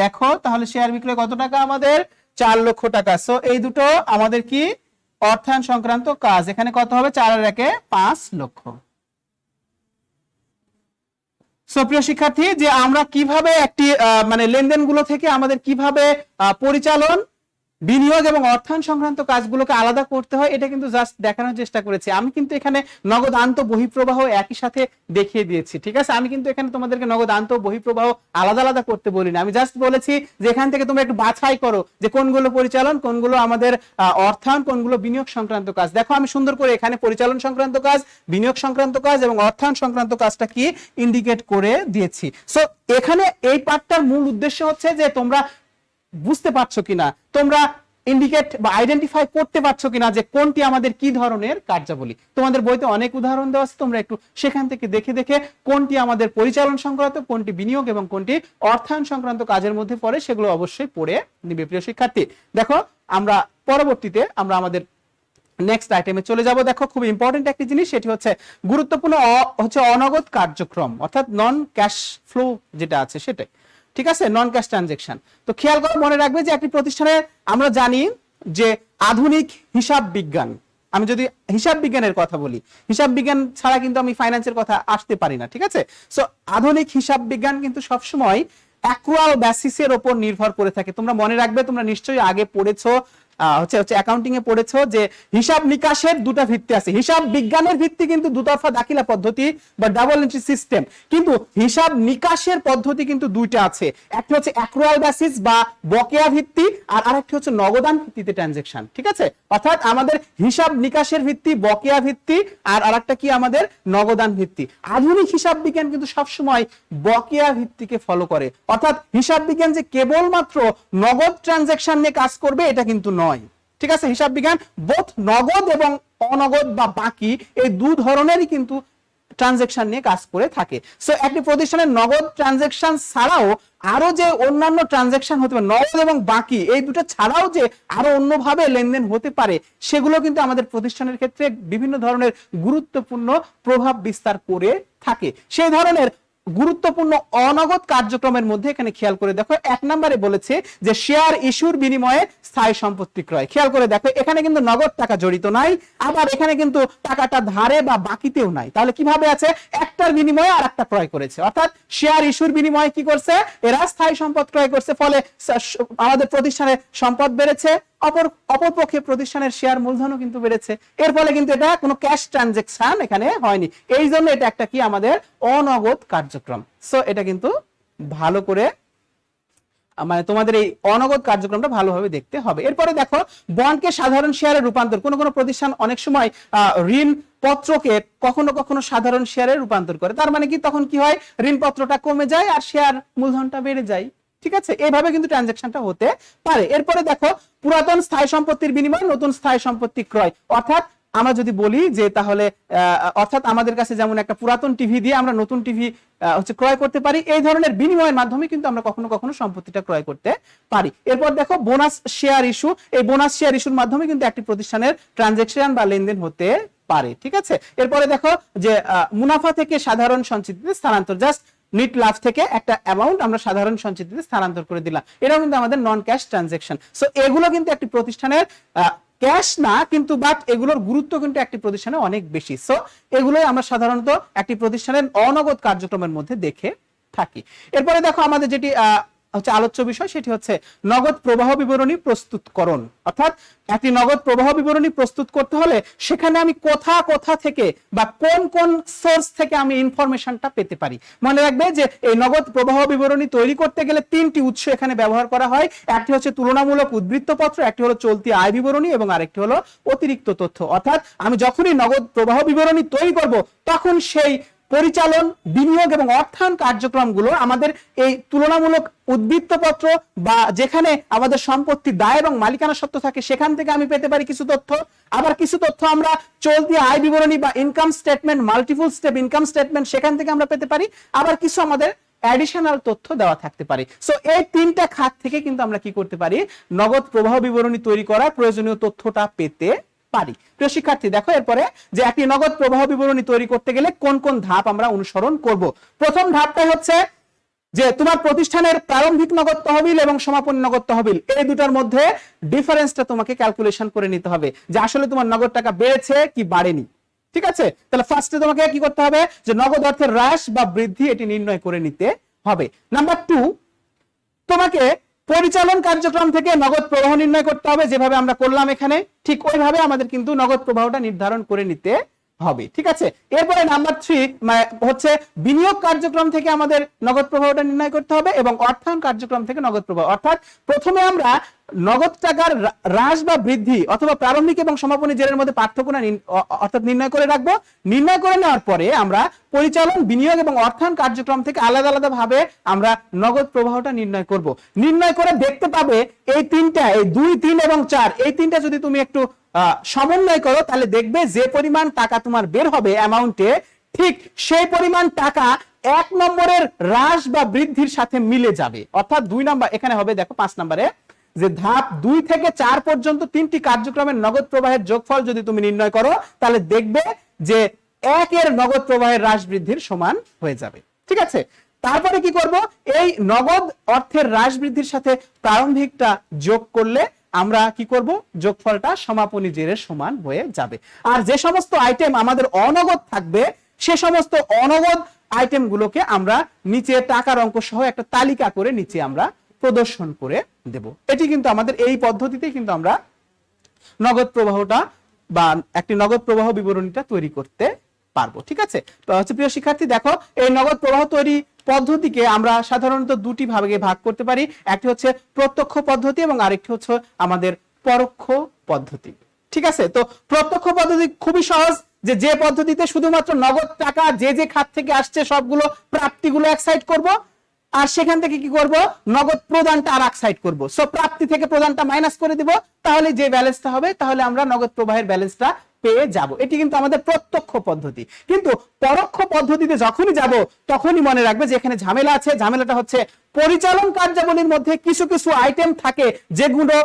দেখো তাহলে শেয়ার বিক্রয় কত টাকা আমাদের? 4 লক্ষ টাকা। সো এই দুটো আমাদের কি অর্থায়ন সংক্রান্ত কাজ। এখানে কত হবে? 4 আর 1 5 লক্ষ। সো প্রিয় শিক্ষার্থী, যে আমরা কিভাবে একটি মানে লেনদেনগুলো থেকে আমাদের কিভাবে পরিচালন, বিনিয়োগ এবং অর্থায়ন সংক্রান্ত কাজগুলোকে আলাদা করতে হয় এটা কিন্তু জাস্ট দেখানোর চেষ্টা করেছি। আমি কিন্তু এখানে নগদ আন্ত বহিঃপ্রবাহ একই সাথে দেখিয়ে দিয়েছি। ঠিক আছে, আমি কিন্তু এখানে তোমাদেরকে নগদ আন্ত বহিঃপ্রবাহ আলাদা আলাদা করতে বলিনি। আমি জাস্ট বলেছি যে এখান থেকে তোমরা একটু বাছাই করো যে কোনগুলো পরিচালন, কোনগুলো আমাদের অর্থায়ন, কোনগুলো বিনিয়োগ সংক্রান্ত কাজ। দেখো আমি সুন্দর করে এখানে পরিচালন সংক্রান্ত কাজ, বিনিয়োগ সংক্রান্ত কাজ এবং অর্থায়ন সংক্রান্ত কাজটা কি ইন্ডিকেট করে দিয়েছি। সো এখানে এই পার্টটার মূল উদ্দেশ্য হচ্ছে যে তোমরা বুঝতে পারছো কিনা, তোমরা ইন্ডিকেট বা আইডেন্টিফাই করতে পারছো কিনা যে কোনটি আমাদের কি ধরনের কার্যাবলী। তোমাদের বইতে অনেক উদাহরণ দেওয়া আছে, তোমরা একটু সেখান থেকে দেখে দেখে কোনটি আমাদের পরিচালন সংক্রান্ত, কোনটি বিনিয়োগ এবং কোনটি অর্থায়ন সংক্রান্ত কাজের মধ্যে পড়ে সেগুলো অবশ্যই পড়ে নিবে প্রিয় শিক্ষার্থী। দেখো আমরা পরবর্তীতে আমরা আমাদের নেক্সট আইটেমে চলে যাব। দেখো খুব ইম্পর্টেন্ট একটি জিনিস, সেটি হচ্ছে গুরুত্বপূর্ণ হচ্ছে অনগদ কার্যক্রম, অর্থাৎ নন ক্যাশ ফ্লো যেটা আছে সেটাই। ঠিক আছে, নন ক্যাশ ট্রানজেকশন। তো খেয়াল করে মনে রাখবে যে একটি প্রতিষ্ঠানে আমরা জানি যে আধুনিক হিসাব বিজ্ঞান, আমি যদি হিসাব বিজ্ঞানের কথা বলি, হিসাব বিজ্ঞান ছাড়া কিন্তু আমি ফাইন্যান্সের কথা আসতে পারি না। ঠিক আছে, সো আধুনিক হিসাব বিজ্ঞান কিন্তু সবসময় অ্যাক্রুয়াল বেসিসের উপর নির্ভর করে থাকে। তোমরা মনে রাখবে, তোমরা নিশ্চয়ই আগে পড়েছো হচ্ছে অ্যাকাউন্টিং এ পড়েছো যে হিসাব নিকাশের দুটো ভিত্তি আছে। হিসাব বিজ্ঞানের ভিত্তি কিন্তু দুতরফা দাখিলা পদ্ধতি বা ডাবল এন্ট্রি সিস্টেম, কিন্তু হিসাব নিকাশের পদ্ধতি কিন্তু দুইটা আছে। একটা হচ্ছে অ্যাক্রুয়াল বেসিস বা বকেয়া ভিত্তি, আর আরেকটি হচ্ছে নগদান ভিত্তিতে ট্রানজাকশন। ঠিক আছে, অর্থাৎ আমাদের হিসাব নিকাশের ভিত্তি বকেয়া ভিত্তি, আর আরেকটা কি আমাদের নগদান ভিত্তি। আধুনিক হিসাব বিজ্ঞান কিন্তু সবসময় বকেয়া ভিত্তিকে ফলো করে, অর্থাৎ হিসাব বিজ্ঞান যে কেবলমাত্র নগদ ট্রানজাকশন নিয়ে কাজ করবে এটা কিন্তু নয়। ঠিক আছে, হিসাব বিজ্ঞান বোথ নগদ এবং অনগদ বা বাকি এই দু ধরনেরই কিন্তু ট্রানজাকশন নিয়ে কাজ করে থাকে। সো একটি প্রতিষ্ঠানের নগদ ট্রানজাকশন ছাড়াও আরো যে অন্যান্য ট্রানজাকশন হতে পারে, নগদ এবং বাকি এই দুটো ছাড়াও যে আরো অন্যভাবে লেনদেন হতে পারে, সেগুলো কিন্তু আমাদের প্রতিষ্ঠানের ক্ষেত্রে বিভিন্ন ধরনের গুরুত্বপূর্ণ প্রভাব বিস্তার করে থাকে। সেই ধরনের গুরুত্বপূর্ণ অনগদ কার্যক্রমের মধ্যে এখানে খেয়াল করে দেখো 1 নম্বরে বলেছে যে শেয়ার ইস্যুর বিনিময়ে স্থায়ী সম্পত্তি ক্রয়। খেয়াল করে দেখো এখানে কিন্তু নগদ টাকা জড়িত নাই, আবার এখানে কিন্তু টাকাটা ধারে বা বাকিতেও নাই। তাহলে কিভাবে আছে? একটার বিনিময়ে আর একটা ক্রয় করেছে, অর্থাৎ শেয়ার ইস্যুর বিনিময়ে কি করছে? এরা স্থায়ী সম্পদ ক্রয় করছে, ফলে আমাদের প্রতিষ্ঠানের সম্পদ বেড়েছে, অপরপক্ষে প্রতিষ্ঠানের শেয়ার মূলধনও কিন্তু বেড়েছে। এর ফলে কিন্তু এটা কোনো ক্যাশ ট্রানজাকশন এখানে হয়নি, এই জন্য এটা একটা কি আমাদের অনগদ কার্যক্রম। সো এটা কিন্তু ভালো করে মানে তোমাদের এই অনগদ কার্যক্রমটা ভালোভাবে দেখতে হবে। এরপরে দেখো বন্ডকে সাধারণ শেয়ারে রূপান্তর। কোন কোন প্রতিষ্ঠান অনেক সময় ঋণ পত্রকে কখনো কখনো সাধারণ শেয়ারে রূপান্তর করে, তার মানে কি তখন কি হয়? ঋণপত্রটা কমে যায় আর শেয়ার মূলধনটা বেড়ে যায়। ঠিক আছে, এইভাবে কিন্তু ট্রানজাকশনটা হতে পারে। এরপরে দেখো পুরাতন স্থায়ী সম্পত্তির বিনিময়ে নতুন স্থায়ী সম্পত্তি ক্রয়, অর্থাৎ আমরা যদি বলি যে তাহলে অর্থাৎ আমাদের কাছে যেমন একটা পুরাতন টিভি দিয়ে আমরা নতুন টিভি হচ্ছে ক্রয় করতে পারি, এই ধরনের বিনিময়ের মাধ্যমে কিন্তু আমরা কখনো কখনো সম্পত্তিটা ক্রয় করতে পারি। এরপর দেখো বোনাস শেয়ার ইস্যু, এই বোনাস শেয়ার ইস্যুর মাধ্যমে কিন্তু একটি প্রতিষ্ঠানের ট্রানজাকশন বা লেনদেন হতে পারে। ঠিক আছে, এরপরে দেখো যে মুনাফা থেকে সাধারণ সঞ্চিতিতে স্থানান্তর, জাস্ট নিট লাভ থেকে একটা অ্যামাউন্ট আমরা সাধারণ সঞ্চিতিতে স্থানান্তর করে দিলাম, এটাও কিন্তু আমাদের নন ক্যাশ ট্রানজাকশন। সো এগুলো কিন্তু একটি প্রতিষ্ঠানের ক্যাশ না, কিন্তু বাট এগুলোর গুরুত্ব কিন্তু একটি প্রতিষ্ঠানে অনেক বেশি। সো এগুলোই আমরা সাধারণত একটি প্রতিষ্ঠানের অনগদ কার্যক্রমের মধ্যে দেখে থাকি। এরপরে দেখো আমাদের যেটি হচ্ছে আলোচ্য বিষয়, সেটি হচ্ছে নগদ প্রবাহ বিবরণী প্রস্তুতকরণ। অর্থাৎ একটি নগদ প্রবাহ বিবরণী প্রস্তুত করতে হলে সেখানে আমি কোথা কোথা থেকে বা কোন কোন সোর্স থেকে আমি ইনফরমেশনটা পেতে পারি। মনে রাখবে যে এই নগদ প্রবাহ বিবরণী তৈরি করতে গেলে তিনটি উৎস এখানে ব্যবহার করা হয়। একটি হচ্ছে তুলনামূলক উদ্ধৃতপত্র, একটি হলো চলতি আয় বিবরণী এবং আরেকটি হলো অতিরিক্ত তথ্য। অর্থাৎ আমি যখনই নগদ প্রবাহ বিবরণী তৈরি করব তখন সেই পরিচালন, বিনিয়োগ এবং অর্থায়ন কার্যক্রমগুলো আমাদের এই তুলনামূলক উদ্ধৃতপত্র বা যেখানে আমাদের সম্পত্তি দায় এবং মালিকানা সত্ত্ব থাকে সেখান থেকে আমি পেতে পারি কিছু তথ্য। আবার কিছু তথ্য আমরা চলতি আয় বিবরণী বা income statement, multiple step income statement, সেখান থেকে আমরা পেতে পারি। আবার কিছু আমাদের অ্যাডিশনাল তথ্য দেওয়া থাকতে পারে। সো এই তিনটা খাত থেকে কিন্তু আমরা কি করতে পারি, নগদ প্রবাহ বিবরণী তৈরি করার প্রয়োজনীয় তথ্যটা পেতে পারি। প্রিয় শিক্ষার্থী, দেখো এরপরে যে একটি নগদ প্রবাহ বিবরণী তৈরি করতে গেলে কোন কোন ধাপ আমরা অনুসরণ করব। প্রথম ধাপটা হচ্ছে যে তোমার প্রতিষ্ঠানের প্রারম্ভিক নগদ তহবিল এবং সমাপনী নগদ তহবিল, এই দুটার মধ্যে ডিফারেন্সটা তোমাকে ক্যালকুলেশন করে নিতে হবে যে আসলে তোমার নগদ টাকা বেড়েছে কি বাড়েনি। ঠিক আছে, তাহলে ফার্স্টে তোমাকে কি করতে হবে, যে নগদ অর্থের হ্রাস বা বৃদ্ধি এটি নির্ণয় করে নিতে হবে। নাম্বার 2, তোমাকে পরিচালন কার্যক্রম থেকে নগদ প্রবাহ নির্ণয় করতে হবে, যেভাবে আমরা করলাম এখানে ঠিক ওইভাবে আমাদের কিন্তু নগদ প্রবাহটা নির্ধারণ করে নিতে হবে। ঠিক আছে, এরপরে নাম্বার 3 হচ্ছে বিনিয়োগ কার্যক্রম থেকে আমাদের নগদ প্রবাহটা নির্ণয় করতে হবে এবং অর্থায়ন কার্যক্রম থেকে নগদ প্রবাহ। অর্থাৎ প্রথমে আমরা নগদ টাকার হ্রাস বা বৃদ্ধি অথবা প্রারম্ভিক এবং সমাপনী জেরের মধ্যে পার্থক্যটা অর্থাৎ নির্ণয় করে রাখবো। নির্ণয় করে নেওয়ার পরে আমরা পরিচালন, বিনিয়োগ এবং অর্থায়ন কার্যক্রম থেকে আলাদা আলাদা ভাবে আমরা নগদ প্রবাহটা নির্ণয় করব। নির্ণয় করে দেখতে পাবে এই তিনটা, এই 2, 3 এবং 4, এই তিনটা যদি তুমি একটু সমন্বয় করো তাহলে দেখবে যে পরিমাণ টাকা তোমার বের হবে অ্যামাউন্টে, ঠিক সেই পরিমাণ টাকা 1 নম্বরের হ্রাস বা বৃদ্ধির সাথে মিলে যাবে। অর্থাৎ 2 নম্বর এখানে হবে, দেখো 5 নম্বরে যে ধাপ 2 থেকে 4 পর্যন্ত তিনটি কার্যক্রমের নগদ প্রবাহের যোগফল যদি তুমি নির্ণয় করো তাহলে দেখবে যে 1 এর নগদ প্রবাহের হ্রাস বৃদ্ধির সমান হয়ে যাবে। ঠিক আছে, তারপরে কি করব, এই নগদ অর্থের হ্রাস বৃদ্ধির সাথে প্রারম্ভিকটা যোগ করলে আমরা কি করব, যোগফলটা সমাপনী জেরের সমান হয়ে যাবে। আর যে সমস্ত আইটেম আমাদের অনগদ থাকবে সে সমস্ত অনগদ আইটেম গুলোকে আমরা নিচে টাকার অঙ্ক সহ একটা তালিকা করে নিচে আমরা প্রদর্শন করে দেব। এটি কিন্তু আমাদের এই পদ্ধতিতে কিন্তু আমরা নগদ প্রবাহটা বা একটি নগদ প্রবাহ বিবরণীটা তৈরি করতে পারবো। ঠিক আছে, তো হচ্ছে প্রিয় শিক্ষার্থী, দেখো এই নগদ প্রবাহ তৈরি পদ্ধতিকে আমরা সাধারণত দুটি ভাগে ভাগ করতে পারি। একটি হচ্ছে প্রত্যক্ষ পদ্ধতি এবং আরেকটি হচ্ছে আমাদের পরোক্ষ পদ্ধতি। ঠিক আছে, তো প্রত্যক্ষ পদ্ধতি খুবই সহজ, যে পদ্ধতিতে শুধুমাত্র নগদ টাকা যে যে খাত থেকে আসছে সবগুলো প্রাপ্তিগুলো এক সাইড করব, আর সেখান থেকে কি করব, নগদ প্রদানটা আর এক সাইড করব। সো প্রাপ্তি থেকে প্রদানটা মাইনাস করে দিব, তাহলে যে ব্যালেন্সটা হবে তাহলে আমরা নগদ প্রবাহের ব্যালেন্সটা পেয়ে যাব। এটি কিন্তু আমাদের প্রত্যক্ষ পদ্ধতি। কিন্তু পরোক্ষ পদ্ধতিতে যখনই যাব তখনই মনে রাখবে যে এখানে ঝামেলা আছে। ঝামেলাটা হচ্ছে পরিচালন কার্যাবলীর মধ্যে কিছু কিছু আইটেম থাকে যেগুলো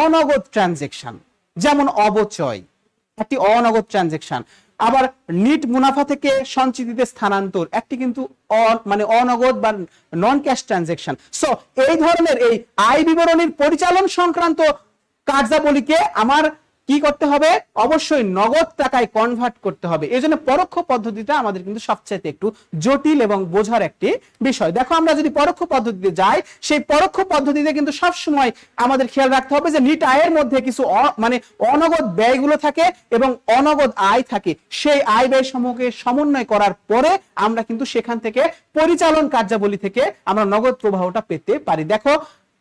অনগদ ট্রানজেকশন, যেমন অবচয় একটি অনগদ ট্রানজেকশন। আবার নিট মুনাফা থেকে সঞ্চিতিতে স্থানান্তর একটি কিন্তু মানে অনগদ বা নন ক্যাশ ট্রানজেকশন। সো এই ধরনের এই আয় বিবরণীর পরিচালন সংক্রান্ত কার্যাবলীকে আমার কি করতে হবে, অবশ্যই নগদ টাকায় কনভার্ট করতে হবে। এই জন্য পরোক্ষ পদ্ধতিটা আমাদের কিন্তু সবচেয়ে একটু জটিল এবং বোঝার একটি বিষয়। দেখো আমরা যদি পরোক্ষ পদ্ধতিতে যাই, সেই পরোক্ষ পদ্ধতিতে কিন্তু সব সময় আমাদের খেয়াল রাখতে হবে যে নিট আয়ের মধ্যে কিছু মানে অনগদ ব্যয়গুলো থাকে এবং অনগদ আয় থাকে। সেই আয় ব্যয় সমূহকে সমন্বয় করার পরে আমরা কিন্তু সেখান থেকে পরিচালন কার্যাবলী থেকে আমরা নগদ প্রবাহটা পেতে পারি। দেখো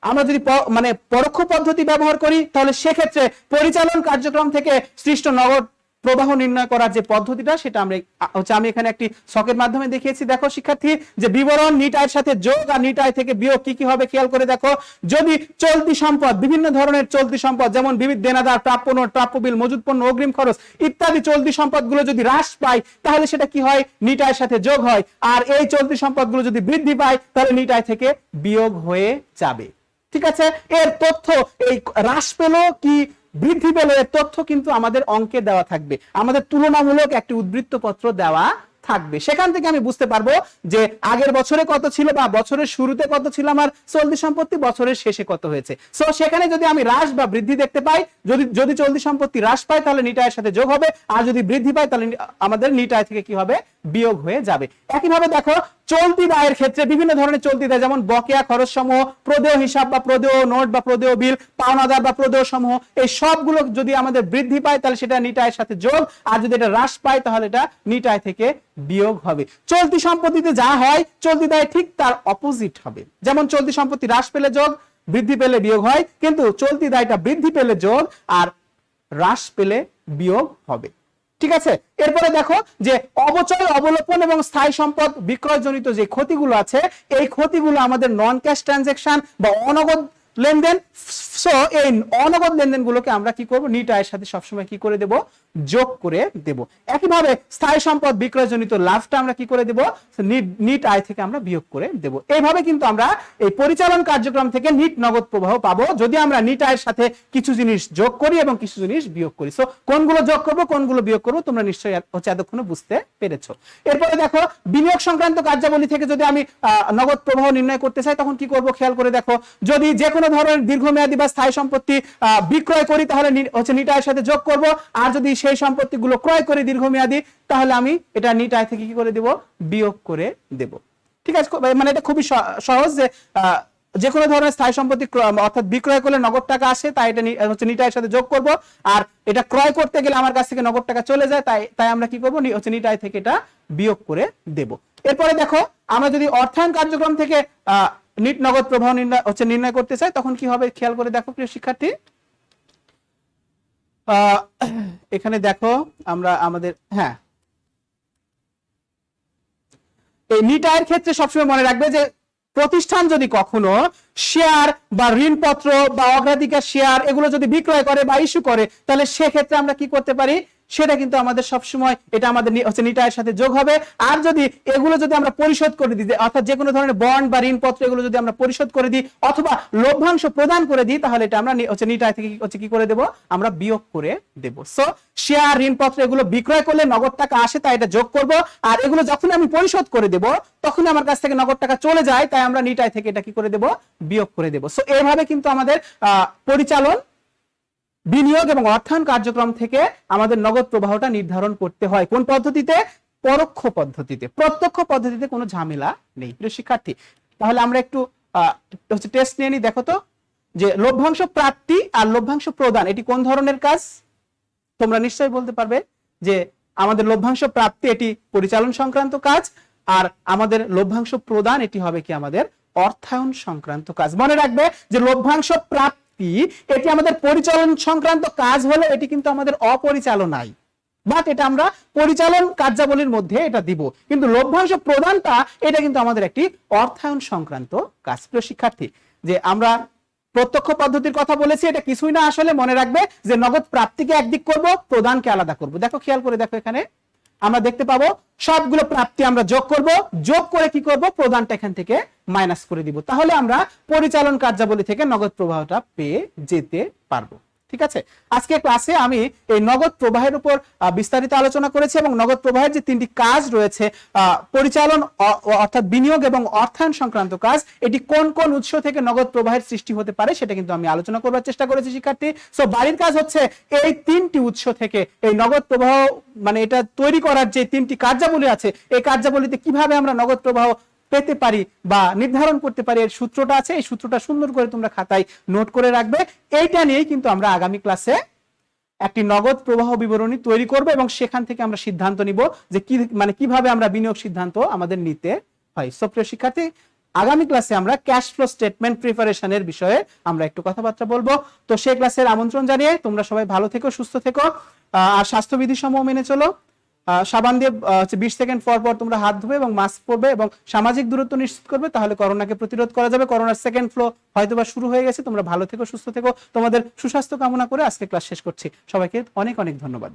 আমরা যদি মানে পরোক্ষ পদ্ধতি ব্যবহার করি তাহলে সেক্ষেত্রে পরিচালন কার্যক্রম থেকে সৃষ্ট নগদ প্রবাহ নির্ণয় করার যে পদ্ধতিটা সেটা আমরা আমি এখানে একটি ছকের মাধ্যমে দেখিয়েছি। দেখো শিক্ষার্থী, যে বিবরণ নিট আয়ের সাথে যোগ আর নিট আয় থেকে বিয়োগ কি কি হবে খেয়াল করে দেখো। যদি চলতি সম্পদ, বিভিন্ন ধরনের চলতি সম্পদ যেমন বিবিধ দেনাদার, প্রাপ্য নোট, প্রাপ্য বিল, মজুদ পণ্য, অগ্রিম খরচ ইত্যাদি চলতি সম্পদগুলো যদি হ্রাস পায় তাহলে সেটা কি হয়, নিট আয়ের সাথে যোগ হয়। আর এই চলতি সম্পদগুলো যদি বৃদ্ধি পায় তাহলে নিট আয় থেকে বিয়োগ হয়ে যাবে। ঠিক আছে, এর তথ্য এই হ্রাস পেল কি বৃদ্ধি পেল এর তথ্য কিন্তু আমাদের অঙ্কে দেওয়া থাকবে, আমাদের তুলনামূলক একটি উদ্বৃত্তপত্র দেওয়া থাকবে। সেখান থেকে আমি বুঝতে পারবো যে আগের বছরে কত ছিল বা বছরের শুরুতে কত ছিল আমার চলতি সম্পত্তি, বছরের শেষে কত হয়েছে। সো সেখানে যদি আমি হ্রাস বা বৃদ্ধি দেখতে পাই, যদি চলতি সম্পত্তি হ্রাস পায় তাহলে নিট আয়ের সাথে যোগ হবে, আর যদি বৃদ্ধি পায় তাহলে আমাদের নিট আয় থেকে কি হবে, বিয়োগ হয়ে যাবে। একইভাবে দেখো চলতি দায়ের ক্ষেত্রে বিভিন্ন ধরনের চলতি দায় যেমন বকেয়া খরচ সমূহ, প্রদেয় হিসাব বা প্রদেয় নোট বা প্রদেয় বিল, পাওনাদার বা প্রদেয় সমূহ, এই সবগুলো যদি আমাদের বৃদ্ধি পায় তাহলে সেটা নিট আয়ের সাথে যোগ, আর যদি এটা হ্রাস পায় তাহলে এটা নিট আয় থেকে বিয়োগ হবে। চলতি সম্পত্তিতে যা হয় চলতি দায় ঠিক তার অপোজিট হবে। যেমন চলতি সম্পত্তি হ্রাস পেলে যোগ, বৃদ্ধি পেলে বিয়োগ হয়, কিন্তু চলতি দায়টা বৃদ্ধি পেলে যোগ আর হ্রাস পেলে বিয়োগ হবে। ঠিক আছে, এরপরে দেখো যে অবচয়, অবলোপন এবং স্থায়ী সম্পদ বিক্রয়জনিত যে ক্ষতিগুলো আছে এই ক্ষতিগুলো আমাদের নন ক্যাশ ট্রানজাকশন বা অনগদ লেনদেন। সো এই অনগদ লেনদেনগুলোকে আমরা কি করব, নিট আয়ের সাথে সবসময় কি করে দেব, যোগ করে দেব। একইভাবে স্থায়ী সম্পদ বিক্রয়জনিত লাভটা আমরা কি করে দেব, নিট আয় থেকে আমরা বিয়োগ করে দেব। এইভাবে কিন্তু আমরা এই পরিচালন কার্যক্রম থেকে নিট নগদ প্রবাহ পাবো যদি আমরা নিট আয়ের সাথে কিছু জিনিস যোগ করি এবং কিছু জিনিস বিয়োগ করি। সো কোনগুলো যোগ করব কোনগুলো বিয়োগ করব তোমরা নিশ্চয়ই এতক্ষণে বুঝতে পেরেছো। এরপরে দেখো বিনিয়োগ সংক্রান্ত কার্যাবলী থেকে যদি আমি নগদ প্রবাহ নির্ণয় করতে চাই তখন কি করব খেয়াল করে দেখো। যদি যে কোনো ধরনের দীর্ঘমেয়াদী বা স্থায়ী সম্পত্তি বিক্রয় করি তাহলে নিট আয়ের সাথে যোগ করব, আর যদি সেই সম্পত্তিগুলো ক্রয় করি দীর্ঘমেয়াদী তাহলে আমি এটা নিট আয় থেকে কি করে দেব, বিয়োগ করে দেব। ঠিক আছে, মানে এটা খুবই সহজ যে যে কোনো ধরনের স্থায়ী সম্পত্তি অর্থাৎ বিক্রয় করলে নগদ টাকা আসে তাই এটা নিট আয়ের সাথে যোগ করব, আর এটা ক্রয় করতে গেলে আমার কাছ থেকে নগদ টাকা চলে যায় তাই আমরা কি করব, নিট আয় থেকে এটা বিয়োগ করে দেব। এরপরে দেখো আমরা যদি অর্থায়ন কার্যক্রম থেকে নিট নগদ প্রবাহ নির্ণয় করতে চাই তখন কি হবে খেয়াল করে দেখো প্রিয় শিক্ষার্থী। এখানে দেখো আমরা আমাদের এই নিট আয়ের ক্ষেত্রে সবসময় মনে রাখবে যে প্রতিষ্ঠান যদি কখনো শেয়ার বা ঋণপত্র বা অগ্রাধিকার শেয়ার এগুলো যদি বিক্রয় করে বা ইস্যু করে তাহলে সেক্ষেত্রে আমরা কি করতে পারি, সেটা কিন্তু আমাদের সবসময় এটা আমাদের নিট আয়ের সাথে যোগ হবে। আর যদি এগুলো যদি আমরা পরিশোধ করে দিই, অর্থাৎ যে কোনো ধরনের বন্ড বা ঋণপত্র এগুলো যদি আমরা পরিশোধ করে দিই অথবা লভ্যাংশ প্রদান করে দিই তাহলে এটা আমরা নিট আয় থেকে কি করে দেব, আমরা বিয়োগ করে দেব। সো শেয়ার, ঋণপত্র এগুলো বিক্রয় করলে নগদ টাকা আসে তাই এটা যোগ করব, আর এগুলো যখন আমি পরিশোধ করে দেব তখন আমার কাছ থেকে নগদ টাকা চলে যায় তাই আমরা নিট আয় থেকে এটা কি করে দেব, বিয়োগ করে দেব। সো এইভাবে কিন্তু আমাদের পরিচালন, বিনিয়োগ এবং অর্থায়ন কার্যক্রম থেকে আমাদের নগদ প্রবাহটা নির্ধারণ করতে হয়। কোন পদ্ধতিতে, পরোক্ষ পদ্ধতিতে। প্রত্যক্ষ পদ্ধতিতে কোনো ঝামেলা নেই প্রিয় শিক্ষার্থী। তাহলে আমরা একটু টেস্ট নিয়ে নিই। দেখো তো যে লভ্যাংশ প্রাপ্তি আর লভ্যাংশ প্রদান এটি কোন ধরনের কাজ, তোমরা নিশ্চয়ই বলতে পারবে যে আমাদের লভ্যাংশ প্রাপ্তি এটি পরিচালন সংক্রান্ত কাজ, আর আমাদের লভ্যাংশ প্রদান এটি হবে কি আমাদের অর্থায়ন সংক্রান্ত কাজ। মনে রাখবে যে লভ্যাংশ প্রাপ্তি এটি আমাদের পরিচালন সংক্রান্ত কাজ হলে এটি কিন্তু আমাদের অপরিচালনায়, বাট এটা আমরা পরিচালন কার্যাবলীর মধ্যে এটা দিব, কিন্তু লভ্যাংশ প্রদানটা এটা কিন্তু আমাদের একটি অর্থায়ন সংক্রান্ত কাজ। প্রিয় শিক্ষার্থী, যে আমরা প্রত্যক্ষ পদ্ধতির কথা বলেছি এটা কিছুই না, আসলে মনে রাখবে যে নগদ প্রাপ্তিকে একদিক করব, প্রদানকে আলাদা করব। দেখো খেয়াল করে দেখো, এখানে আমরা দেখতে পাবো সবগুলো প্রাপ্তি আমরা যোগ করব, যোগ করে কি করব, প্রদানটা এখান থেকে মাইনাস করে দিব, তাহলে আমরা পরিচালন কার্যাবলী থেকে নগদ প্রবাহটা পেয়ে যেতে পারবো। ঠিক আছে, আজকে ক্লাসে আমি এই নগদ প্রবাহের উপর বিস্তারিত আলোচনা করেছি এবং নগদ প্রবাহের যে তিনটি কাজ রয়েছে, পরিচালন অর্থাৎ বিনিয়োগ এবং অর্থায়ন সংক্রান্ত কাজ, এটি কোন কোন উৎস থেকে নগদ প্রবাহের সৃষ্টি হতে পারে সেটা কিন্তু আমি আলোচনা করবার চেষ্টা করেছি শিক্ষার্থী। সো বাড়ির কাজ হচ্ছে এই তিনটি উৎস থেকে এই নগদ প্রবাহ মানে এটা তৈরি করার যে তিনটি কার্যাবলী আছে এই কার্যাবলীতে কিভাবে আমরা নগদ প্রবাহ পেতে পারি বা নির্ধারণ করতে পারি এর সূত্রটা আছে, এই সূত্রটা সুন্দর করে তোমরা খাতায় নোট করে রাখবে। এইটা নিয়েই কিন্তু আমরা আগামী ক্লাসে একটি নগদ প্রবাহ বিবরণী তৈরি করব এবং সেখান থেকে আমরা সিদ্ধান্ত নিব যে কিভাবে আমরা বিনিয়োগ সিদ্ধান্ত আমাদের নিতে হয়। সো প্রিয় শিক্ষার্থী, আগামী ক্লাসে আমরা ক্যাশ ফ্লো স্টেটমেন্ট প্রিপারেশনের বিষয়ে আমরা একটু কথাবার্তা বলবো। তো সেই ক্লাসের আমন্ত্রণ জানিয়ে তোমরা সবাই ভালো থেকো, সুস্থ থেকো, আর স্বাস্থ্যবিধি সমূহ মেনে চলো। সাবান দিয়ে 20 সেকেন্ড পর পর তোমরা হাত ধুবে এবং মাস্ক পরবে এবং সামাজিক দূরত্ব নিশ্চিত করবে, তাহলে করোনাকে প্রতিরোধ করা যাবে। করোনার সেকেন্ড ফ্লো হয়তোবা শুরু হয়ে গেছে। তোমরা ভালো থেকো, সুস্থ থেকো, তোমাদের সুস্বাস্থ্য কামনা করে আজকে ক্লাস শেষ করছি। সবাইকে অনেক অনেক ধন্যবাদ।